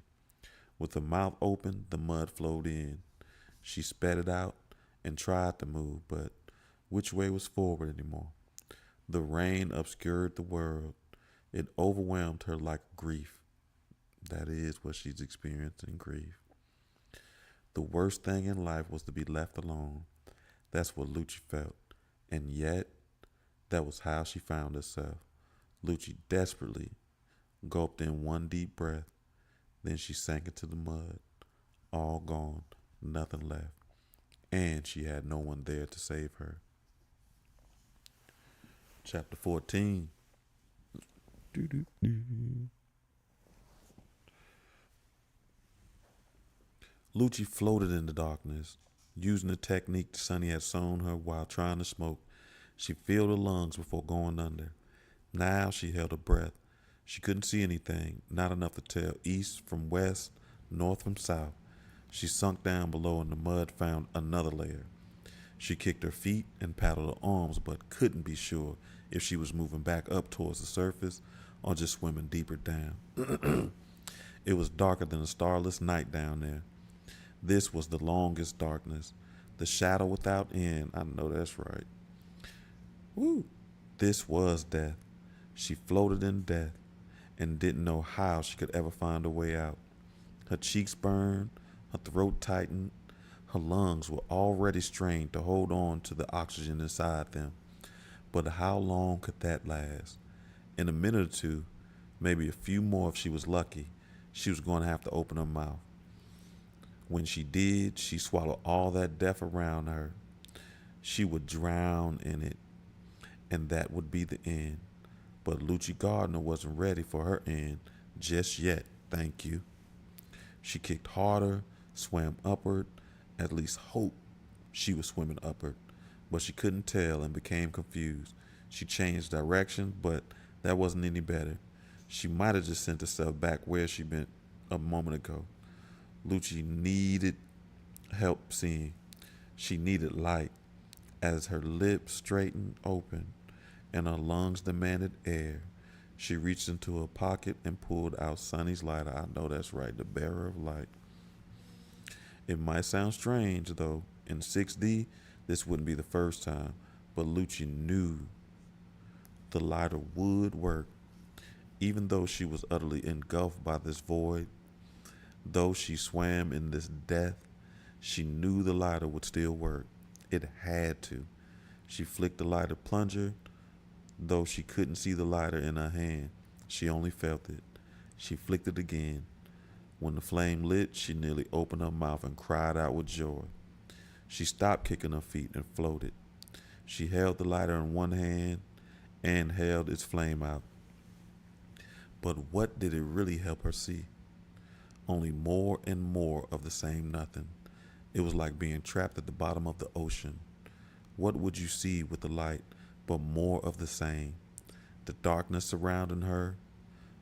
With her mouth open, the mud flowed in. She spat it out and tried to move, but which way was forward anymore? The rain obscured the world. It overwhelmed her like grief. That is what she's experiencing, grief. The worst thing in life was to be left alone. That's what Lucci felt. And yet, that was how she found herself. Lucci desperately gulped in one deep breath. Then she sank into the mud. All gone. Nothing left. And she had no one there to save her. Chapter 14. Lucci floated in the darkness, using the technique Sonny had shown her while trying to smoke. She filled her lungs before going under. Now she held her breath. She couldn't see anything, not enough to tell east from west, north from south. She sunk down below and the mud found another layer. She kicked her feet and paddled her arms, but couldn't be sure if she was moving back up towards the surface or just swimming deeper down. It was darker than a starless night down there. This was the longest darkness, the shadow without end. I know that's right. Woo! This was death. She floated in death and didn't know how she could ever find a way out. Her cheeks burned, her throat tightened, her lungs were already strained to hold on to the oxygen inside them. But how long could that last? In a minute or two, maybe a few more if she was lucky, she was going to have to open her mouth. When she did, she swallowed all that death around her. She would drown in it, and that would be the end. But Lucci Gardner wasn't ready for her end just yet, thank you. She kicked harder, swam upward, at least hoped she was swimming upward, but she couldn't tell and became confused. She changed direction, but that wasn't any better. She might have just sent herself back where she'd been a moment ago. Lucci needed help seeing. She needed light. As her lips straightened open and her lungs demanded air, she reached into her pocket and pulled out Sonny's lighter. I know that's right, the bearer of light. It might sound strange, though. In 6D, this wouldn't be the first time, but Lucci knew the lighter would work. Even though she was utterly engulfed by this void, though she swam in this death, she knew the lighter would still work. It had to. She flicked the lighter plunger, though she couldn't see the lighter in her hand. She only felt it. She flicked it again. When the flame lit, she nearly opened her mouth and cried out with joy. She stopped kicking her feet and floated. She held the lighter in one hand and held its flame out. But what did it really help her see? Only more and more of the same nothing. It was like being trapped at the bottom of the ocean. What would you see with the light but more of the same? The darkness surrounding her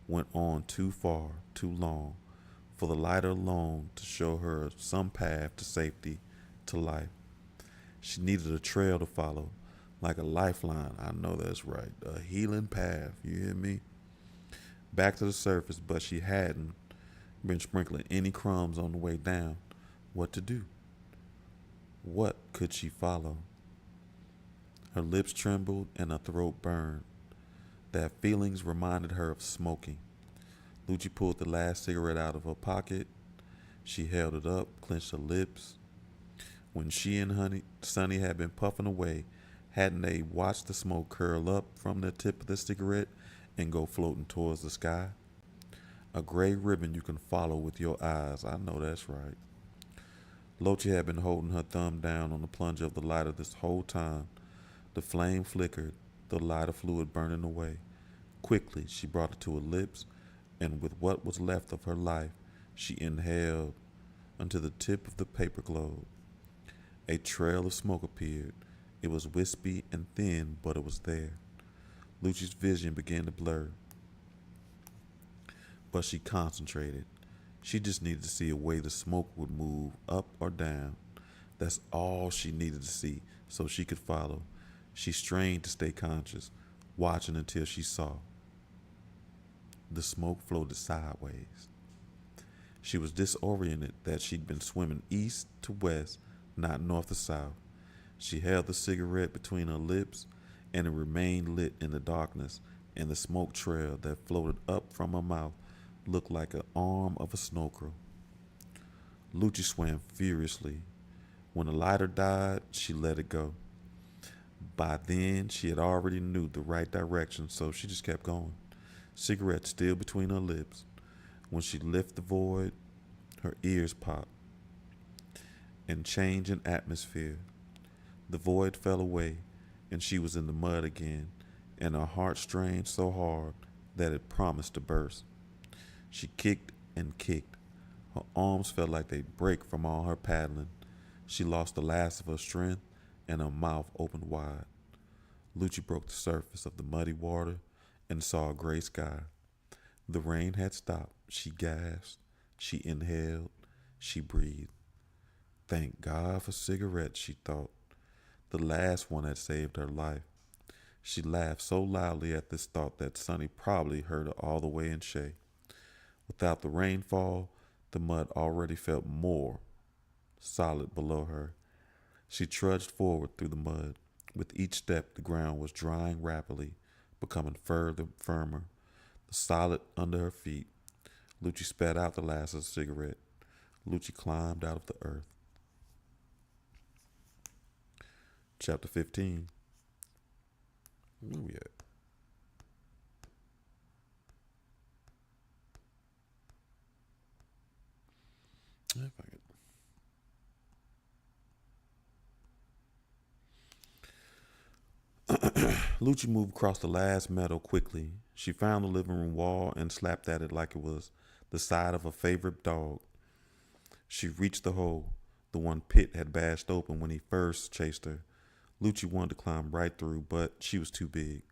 went on too far, too long, for the light alone to show her some path to safety, to life. She needed a trail to follow, like a lifeline. I know that's right. A healing path, you hear me? Back to the surface, but she hadn't been sprinkling any crumbs on the way down. What to do? What could she follow? Her lips trembled and her throat burned. That feelings reminded her of smoking. Lucci pulled the last cigarette out of her pocket. She held it up, clenched her lips. When she and Sonny had been puffing away, hadn't they watched the smoke curl up from the tip of the cigarette and go floating towards the sky? A gray ribbon you can follow with your eyes. I know that's right. Lucci had been holding her thumb down on the plunger of the lighter this whole time. The flame flickered, the lighter fluid burning away. Quickly, she brought it to her lips, and with what was left of her life, she inhaled until the tip of the paper globe. A trail of smoke appeared. It was wispy and thin, but it was there. Lucci's vision began to blur, but she concentrated. She just needed to see a way the smoke would move up or down. That's all she needed to see so she could follow. She strained to stay conscious, watching until she saw. The smoke floated sideways. She was disoriented that she'd been swimming east to west, not north to south. She held the cigarette between her lips, and it remained lit in the darkness, and the smoke trail that floated up from her mouth looked like an arm of a snorkel. Lucci swam furiously. When the lighter died, she let it go. By then, she had already knew the right direction, so she just kept going, cigarette still between her lips. When she lifted the void, her ears popped. And change in atmosphere. The void fell away, and she was in the mud again, and her heart strained so hard that it promised to burst. She kicked and kicked. Her arms felt like they'd break from all her paddling. She lost the last of her strength, and her mouth opened wide. Lucci broke the surface of the muddy water and saw a gray sky. The rain had stopped. She gasped. She inhaled. She breathed. Thank God for cigarettes, she thought. The last one had saved her life. She laughed so loudly at this thought that Sonny probably heard her all the way in Shea. Without the rainfall, the mud already felt more solid below her. She trudged forward through the mud, With each step, the ground was drying rapidly, becoming further firmer, the solid under her feet. Lucci spat out the last of the cigarette. Lucci climbed out of the earth. Chapter 15. Where we at? If I Lucci moved across the last meadow quickly. She found the living room wall and slapped at it like it was the side of a favorite dog. She reached the hole, the one Pitt had bashed open when he first chased her. Lucci wanted to climb right through, but she was too big.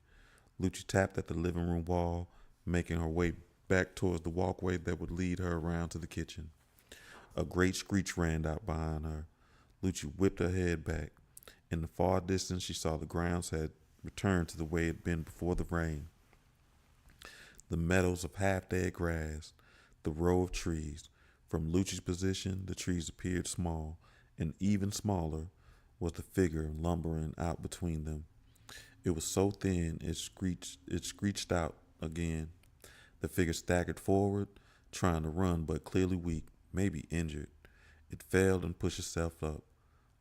Lucci tapped at the living room wall, making her way back towards the walkway that would lead her around to the kitchen. A great screech rang out behind her. Lucci whipped her head back. In the far distance, she saw the grounds had returned to the way it had been before the rain. The meadows of half-dead grass, the row of trees. From Lucci's position, the trees appeared small, and even smaller was the figure lumbering out between them. It was so thin it screeched out again. The figure staggered forward, trying to run, but clearly weak, maybe injured. It failed and pushed itself up.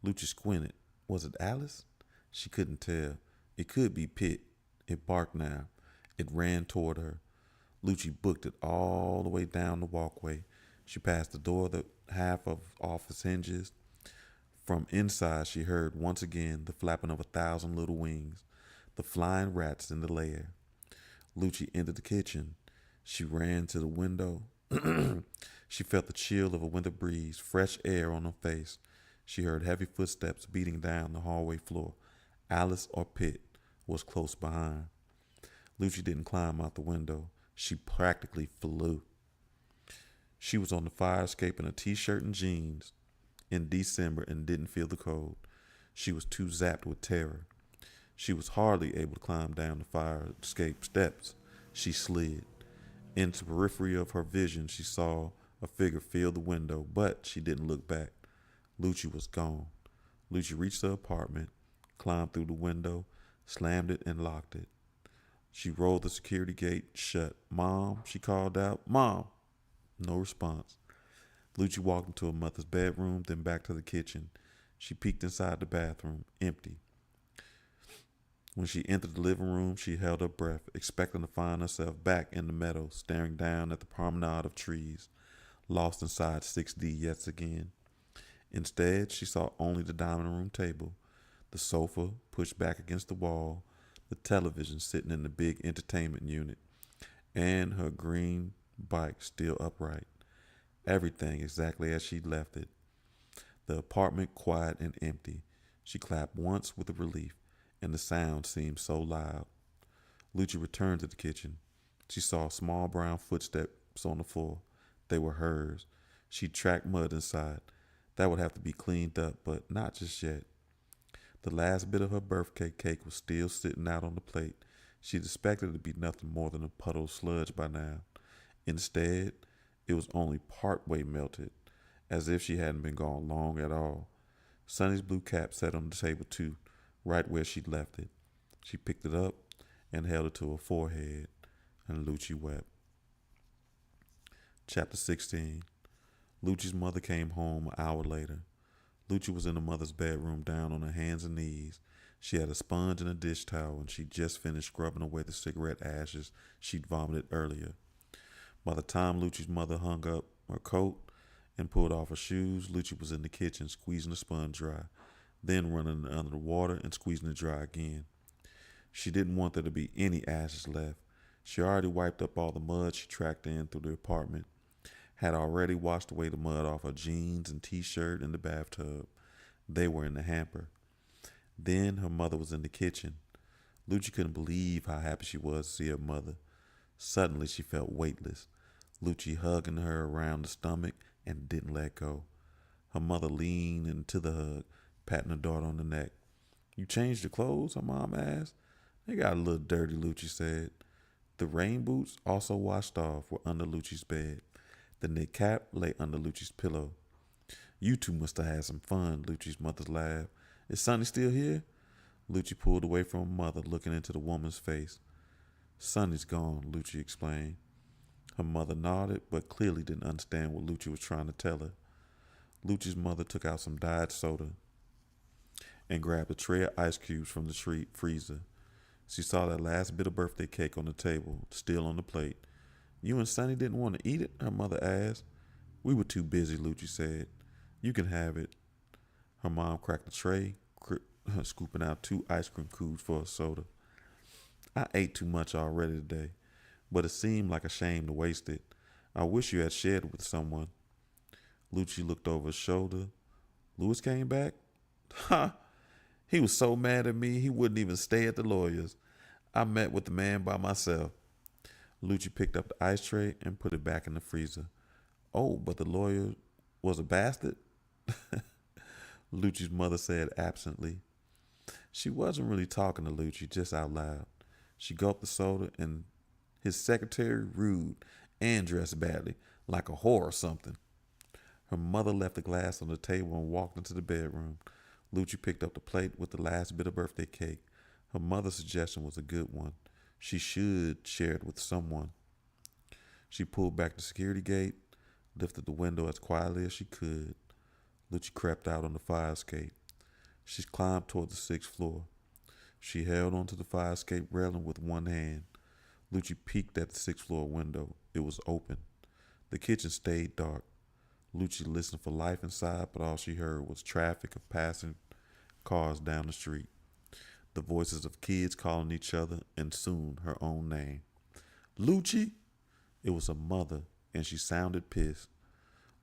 Lucci squinted. Was it Alice? She couldn't tell. It could be Pitt. It barked now. It ran toward her. Lucci booked it all the way down the walkway. She passed the door that half of off its hinges. From inside, she heard once again the flapping of 1,000 little wings, the flying rats in the lair. Lucci entered the kitchen. She ran to the window. She felt the chill of a winter breeze, fresh air on her face. She heard heavy footsteps beating down the hallway floor. Alice or Pitt was close behind. Lucci didn't climb out the window. She practically flew. She was on the fire escape in a t-shirt and jeans in December and didn't feel the cold. She was too zapped with terror. She was hardly able to climb down the fire escape steps. She slid. In the periphery of her vision, she saw a figure fill the window, but she didn't look back. Lucci was gone. Lucci reached her apartment, climbed through the window, slammed it, and locked it. She rolled the security gate shut. "Mom," she called out. "Mom!" No response. Lucci walked into her mother's bedroom, then back to the kitchen. She peeked inside the bathroom, empty. When she entered the living room, she held her breath, expecting to find herself back in the meadow, staring down at the promenade of trees, lost inside 6D yet again. Instead, she saw only the dining room table, the sofa pushed back against the wall, the television sitting in the big entertainment unit, and her green bike still upright. Everything exactly as she'd left it. The apartment quiet and empty. She clapped once with relief, and the sound seemed so loud. Lucci returned to the kitchen. She saw small brown footsteps on the floor. They were hers. She'd tracked mud inside. That would have to be cleaned up, but not just yet. The last bit of her birthday cake was still sitting out on the plate. She'd expected it to be nothing more than a puddle of sludge by now. Instead, it was only partway melted, as if she hadn't been gone long at all. Sonny's blue cap sat on the table too, right where she'd left it. She picked it up and held it to her forehead, and Lucci wept. Chapter 16. Lucci's mother came home an hour later. Lucci was in her mother's bedroom, down on her hands and knees. She had a sponge and a dish towel, and she'd just finished scrubbing away the cigarette ashes she'd vomited earlier. By the time Lucci's mother hung up her coat and pulled off her shoes, Lucci was in the kitchen squeezing the sponge dry, then running it under the water and squeezing it dry again. She didn't want there to be any ashes left. She already wiped up all the mud she tracked in through the apartment, had already washed away the mud off her jeans and t-shirt in the bathtub. They were in the hamper. Then her mother was in the kitchen. Lucci couldn't believe how happy she was to see her mother. Suddenly she felt weightless. Lucci hugging her around the stomach and didn't let go. Her mother leaned into the hug, patting her daughter on the neck. "You changed your clothes?" her mom asked. "They got a little dirty," Lucci said. The rain boots, also washed off, were under Lucci's bed. The knit cap lay under Lucci's pillow. "You two must have had some fun," Lucci's mother laughed. "Is Sonny still here?" Lucci pulled away from her mother, looking into the woman's face. Sonny's gone, Lucci explained. Her mother nodded, but clearly didn't understand what Lucci was trying to tell her. Lucci's mother took out some diet soda and grabbed a tray of ice cubes from the freezer. She saw that last bit of birthday cake on the table, still on the plate. You and Sonny didn't want to eat it? Her mother asked. We were too busy, Lucci said. You can have it. Her mom cracked the tray, scooping out 2 ice cream cubes for a soda. I ate too much already today, but it seemed like a shame to waste it. I wish you had shared it with someone. Lucci looked over his shoulder. Louis came back? Ha! He was so mad at me he wouldn't even stay at the lawyer's. I met with the man by myself. Lucci picked up the ice tray and put it back in the freezer. Oh, but the lawyer was a bastard? Lucci's mother said absently. She wasn't really talking to Lucci, just out loud. She gulped the soda, and his secretary rude and dressed badly, like a whore or something. Her mother left the glass on the table and walked into the bedroom. Lucci picked up the plate with the last bit of birthday cake. Her mother's suggestion was a good one. She should share it with someone. She pulled back the security gate, lifted the window as quietly as she could. Lucci crept out on the fire escape. She climbed toward the 6th floor. She held onto the fire escape railing with one hand. Lucci peeked at the 6th floor window. It was open. The kitchen stayed dark. Lucci listened for life inside, but all she heard was traffic of passing cars down the street, the voices of kids calling each other, and soon her own name. Lucci? It was her mother, and she sounded pissed.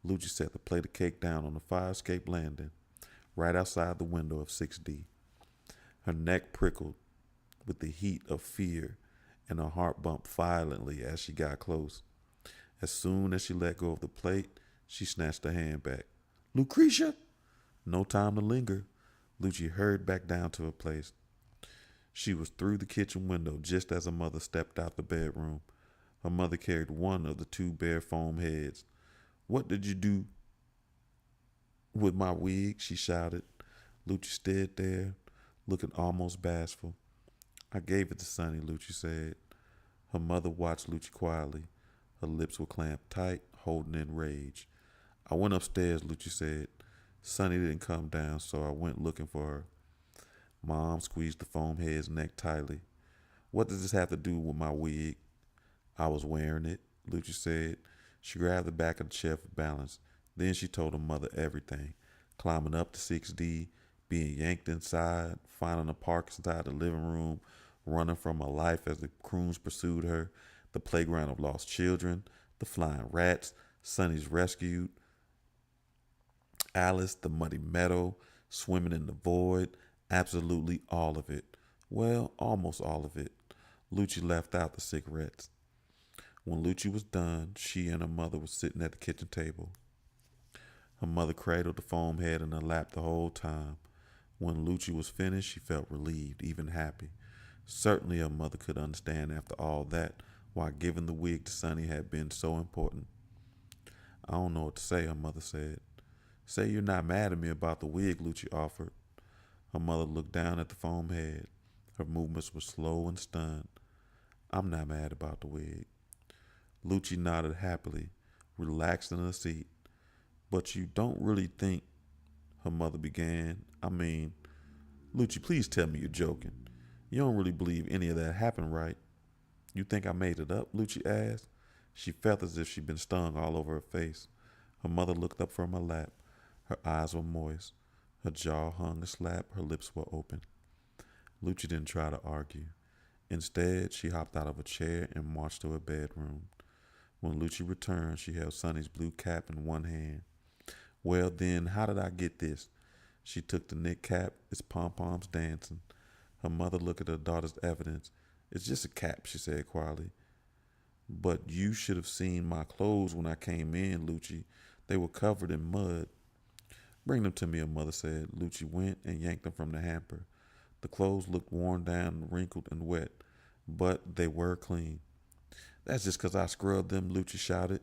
Lucci set the plate of cake down on the fire escape landing, right outside the window of 6D. Her neck prickled with the heat of fear, and her heart bumped violently as she got close. As soon as she let go of the plate, she snatched her hand back. Lucretia? No time to linger. Lucci hurried back down to her place. She was through the kitchen window just as her mother stepped out the bedroom. Her mother carried one of the 2 bare foam heads. What did you do with my wig? She shouted. Lucci stood there, looking almost bashful. I gave it to Sonny, Lucci said. Her mother watched Lucci quietly. Her lips were clamped tight, holding in rage. I went upstairs, Lucci said. Sonny didn't come down, so I went looking for her. Mom squeezed the foam head's neck tightly. What does this have to do with my wig? I was wearing it, Lucci said. She grabbed the back of the chair for balance. Then she told her mother everything. Climbing up to 6D, being yanked inside, finding a park inside the living room, running from her life as the Kroons pursued her, the playground of lost children, the flying rats, Sonny's rescued, Alice, the muddy meadow, swimming in the void, absolutely all of it. Well, almost all of it. Lucci left out the cigarettes. When Lucci was done, she and her mother were sitting at the kitchen table. Her mother cradled the foam head in her lap the whole time. When Lucci was finished, she felt relieved, even happy. Certainly her mother could understand after all that why giving the wig to Sonny had been so important. I don't know what to say, her mother said. Say you're not mad at me about the wig, Lucci offered. Her mother looked down at the foam head. Her movements were slow and stunned. I'm not mad about the wig. Lucci nodded happily, relaxed in her seat. But you don't really think, her mother began. I mean, Lucci, please tell me you're joking. You don't really believe any of that happened, right? You think I made it up? Lucci asked. She felt as if she'd been stung all over her face. Her mother looked up from her lap. Her eyes were moist. Her jaw hung aslant. Her lips were open. Lucci didn't try to argue. Instead, she hopped out of a chair and marched to her bedroom. When Lucci returned, she held Sonny's blue cap in one hand. Well, then, how did I get this? She took the knit cap, its pom-poms dancing. Her mother looked at her daughter's evidence. It's just a cap, she said quietly. But you should have seen my clothes when I came in, Lucci. They were covered in mud. Bring them to me, her mother said. Lucci went and yanked them from the hamper. The clothes looked worn down, wrinkled, and wet, but they were clean. That's just 'cause I scrubbed them, Lucci shouted.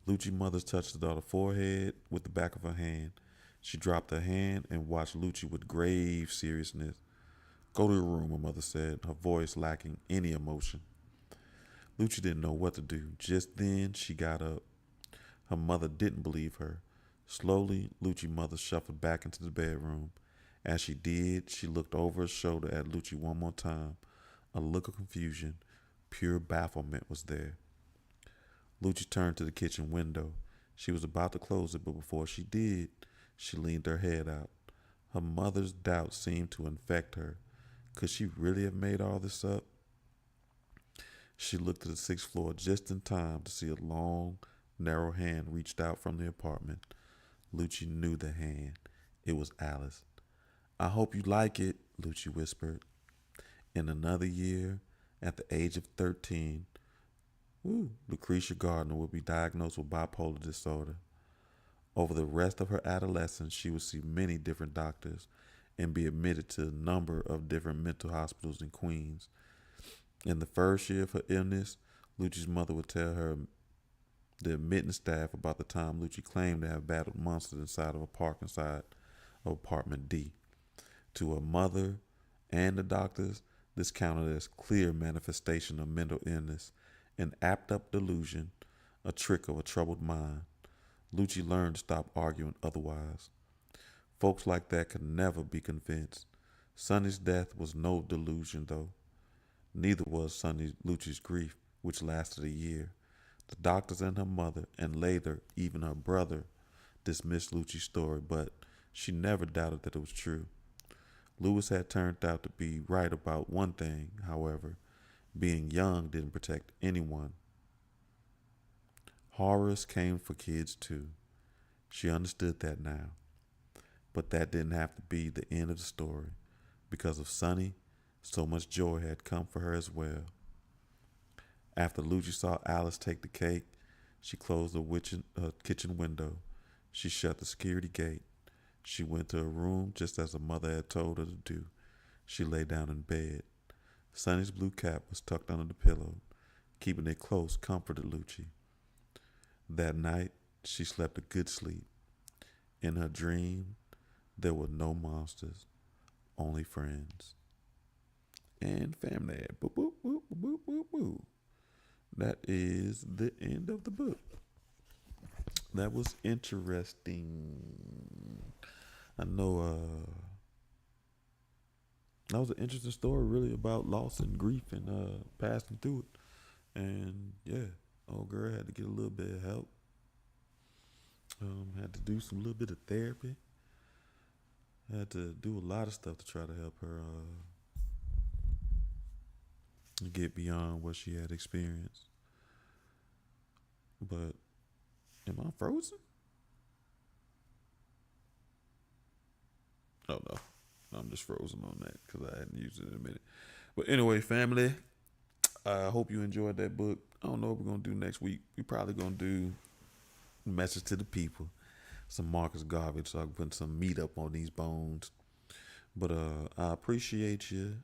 Lucci's mother touched the daughter's forehead with the back of her hand. She dropped her hand and watched Lucci with grave seriousness. Go to your room, her mother said, her voice lacking any emotion. Lucci didn't know what to do. Just then, she got up. Her mother didn't believe her. Slowly, Lucci's mother shuffled back into the bedroom. As she did, she looked over her shoulder at Lucci one more time. A look of confusion, pure bafflement was there. Lucci turned to the kitchen window. She was about to close it, but before she did, she leaned her head out. Her mother's doubt seemed to infect her. Could she really have made all this up? She looked to the sixth floor just in time to see a long, narrow hand reached out from the apartment. Lucci knew the hand. It was Alice. I hope you like it, Lucci whispered. In another year, at the age of 13, Lucretia Gardner would be diagnosed with bipolar disorder. Over the rest of her adolescence, she would see many different doctors and be admitted to a number of different mental hospitals in Queens. In the first year of her illness, Lucci's mother would tell her the admittance staff about the time Lucci claimed to have battled monsters inside of a park inside of apartment D. To her mother and the doctors, this counted as clear manifestation of mental illness, an apt-up delusion, a trick of a troubled mind. Lucci learned to stop arguing otherwise. Folks like that could never be convinced. Sonny's death was no delusion, though. Neither was Lucci's grief, which lasted a year. The doctors and her mother, and later even her brother, dismissed Lucci's story, but she never doubted that it was true. Lewis had turned out to be right about one thing, however. Being young didn't protect anyone. Horrors came for kids too. She understood that now. But that didn't have to be the end of the story. Because of Sonny, so much joy had come for her as well. After Lucci saw Alice take the cake, she closed the kitchen window. She shut the security gate. She went to her room just as her mother had told her to do. She lay down in bed. Sonny's blue cap was tucked under the pillow. Keeping it close comforted Lucci. That night, she slept a good sleep. In her dream, there were no monsters, only friends. And family. Boop, boop, boop, boop, boop, boop. That is the end of the book. That was interesting. I know that was an interesting story really about loss and grief and passing through it. And yeah, old girl had to get a little bit of help. Had to do some little bit of therapy. Had to do a lot of stuff to try to help her get beyond what she had experienced. But am I frozen? Oh no, I'm just frozen on that because I hadn't used it in a minute. But anyway, family, I hope you enjoyed that book. I don't know what we're gonna do next week. We're probably gonna do Message to the People, some Marcus Garvey, so I can put some meat up on these bones. But I appreciate you.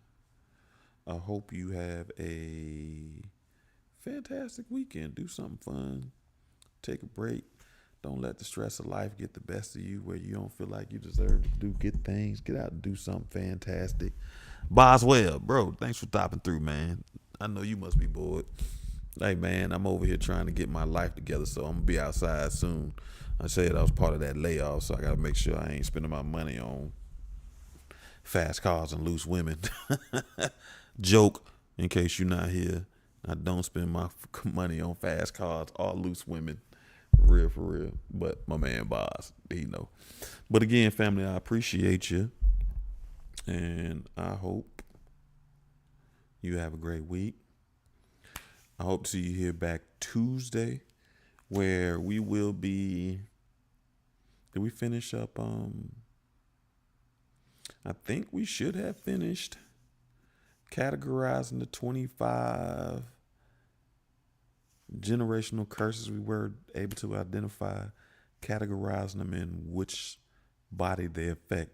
I hope you have a fantastic weekend. Do something fun. Take a break. Don't let the stress of life get the best of you where you don't feel like you deserve to do good things. Get out and do something fantastic. Boswell, bro, thanks for stopping through, man. I know you must be bored. Hey, man, I'm over here trying to get my life together, so I'm going to be outside soon. I said I was part of that layoff, so I got to make sure I ain't spending my money on fast cars and loose women. Joke, in case you're not here. I don't spend my money on fast cars or loose women. For real. But my man Boz, he know. But again, family, I appreciate you. And I hope you have a great week. I hope to see you here back Tuesday, where we will be. Did we finish up? I think we should have finished categorizing the 25 generational curses we were able to identify, categorizing them in which body they affect: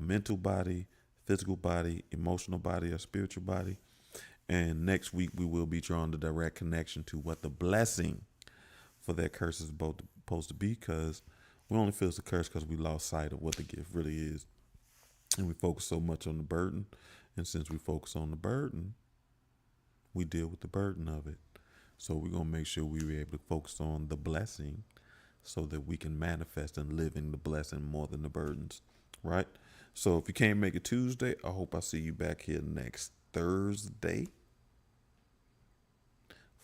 mental body, physical body, emotional body, or spiritual body. And next week we will be drawing the direct connection to what the blessing for that curse is supposed to be, because We only feel it's a curse because we lost sight of what the gift really is. And we focus so much on the burden. And since we focus on the burden, we deal with the burden of it. So we're going to make sure we were able to focus on the blessing so that we can manifest and live in the blessing more than the burdens, right? So if you can't make it Tuesday, I hope I see you back here next Thursday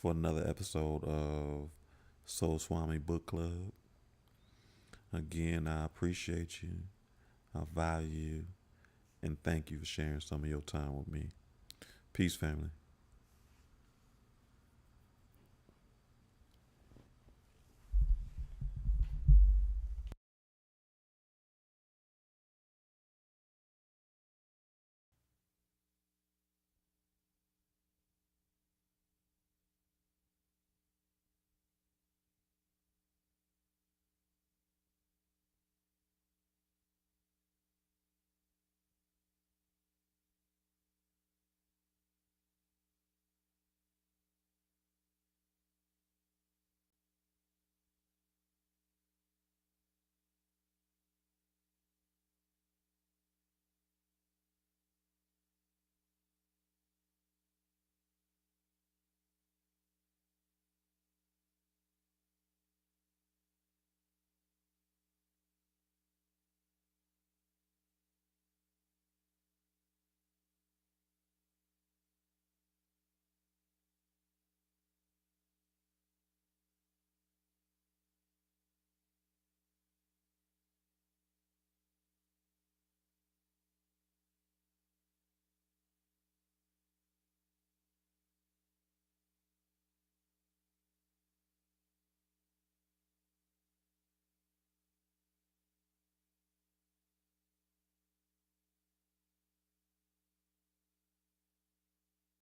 for another episode of Soul Swami Book Club. Again, I appreciate you. I value you. And thank you for sharing some of your time with me. Peace, family.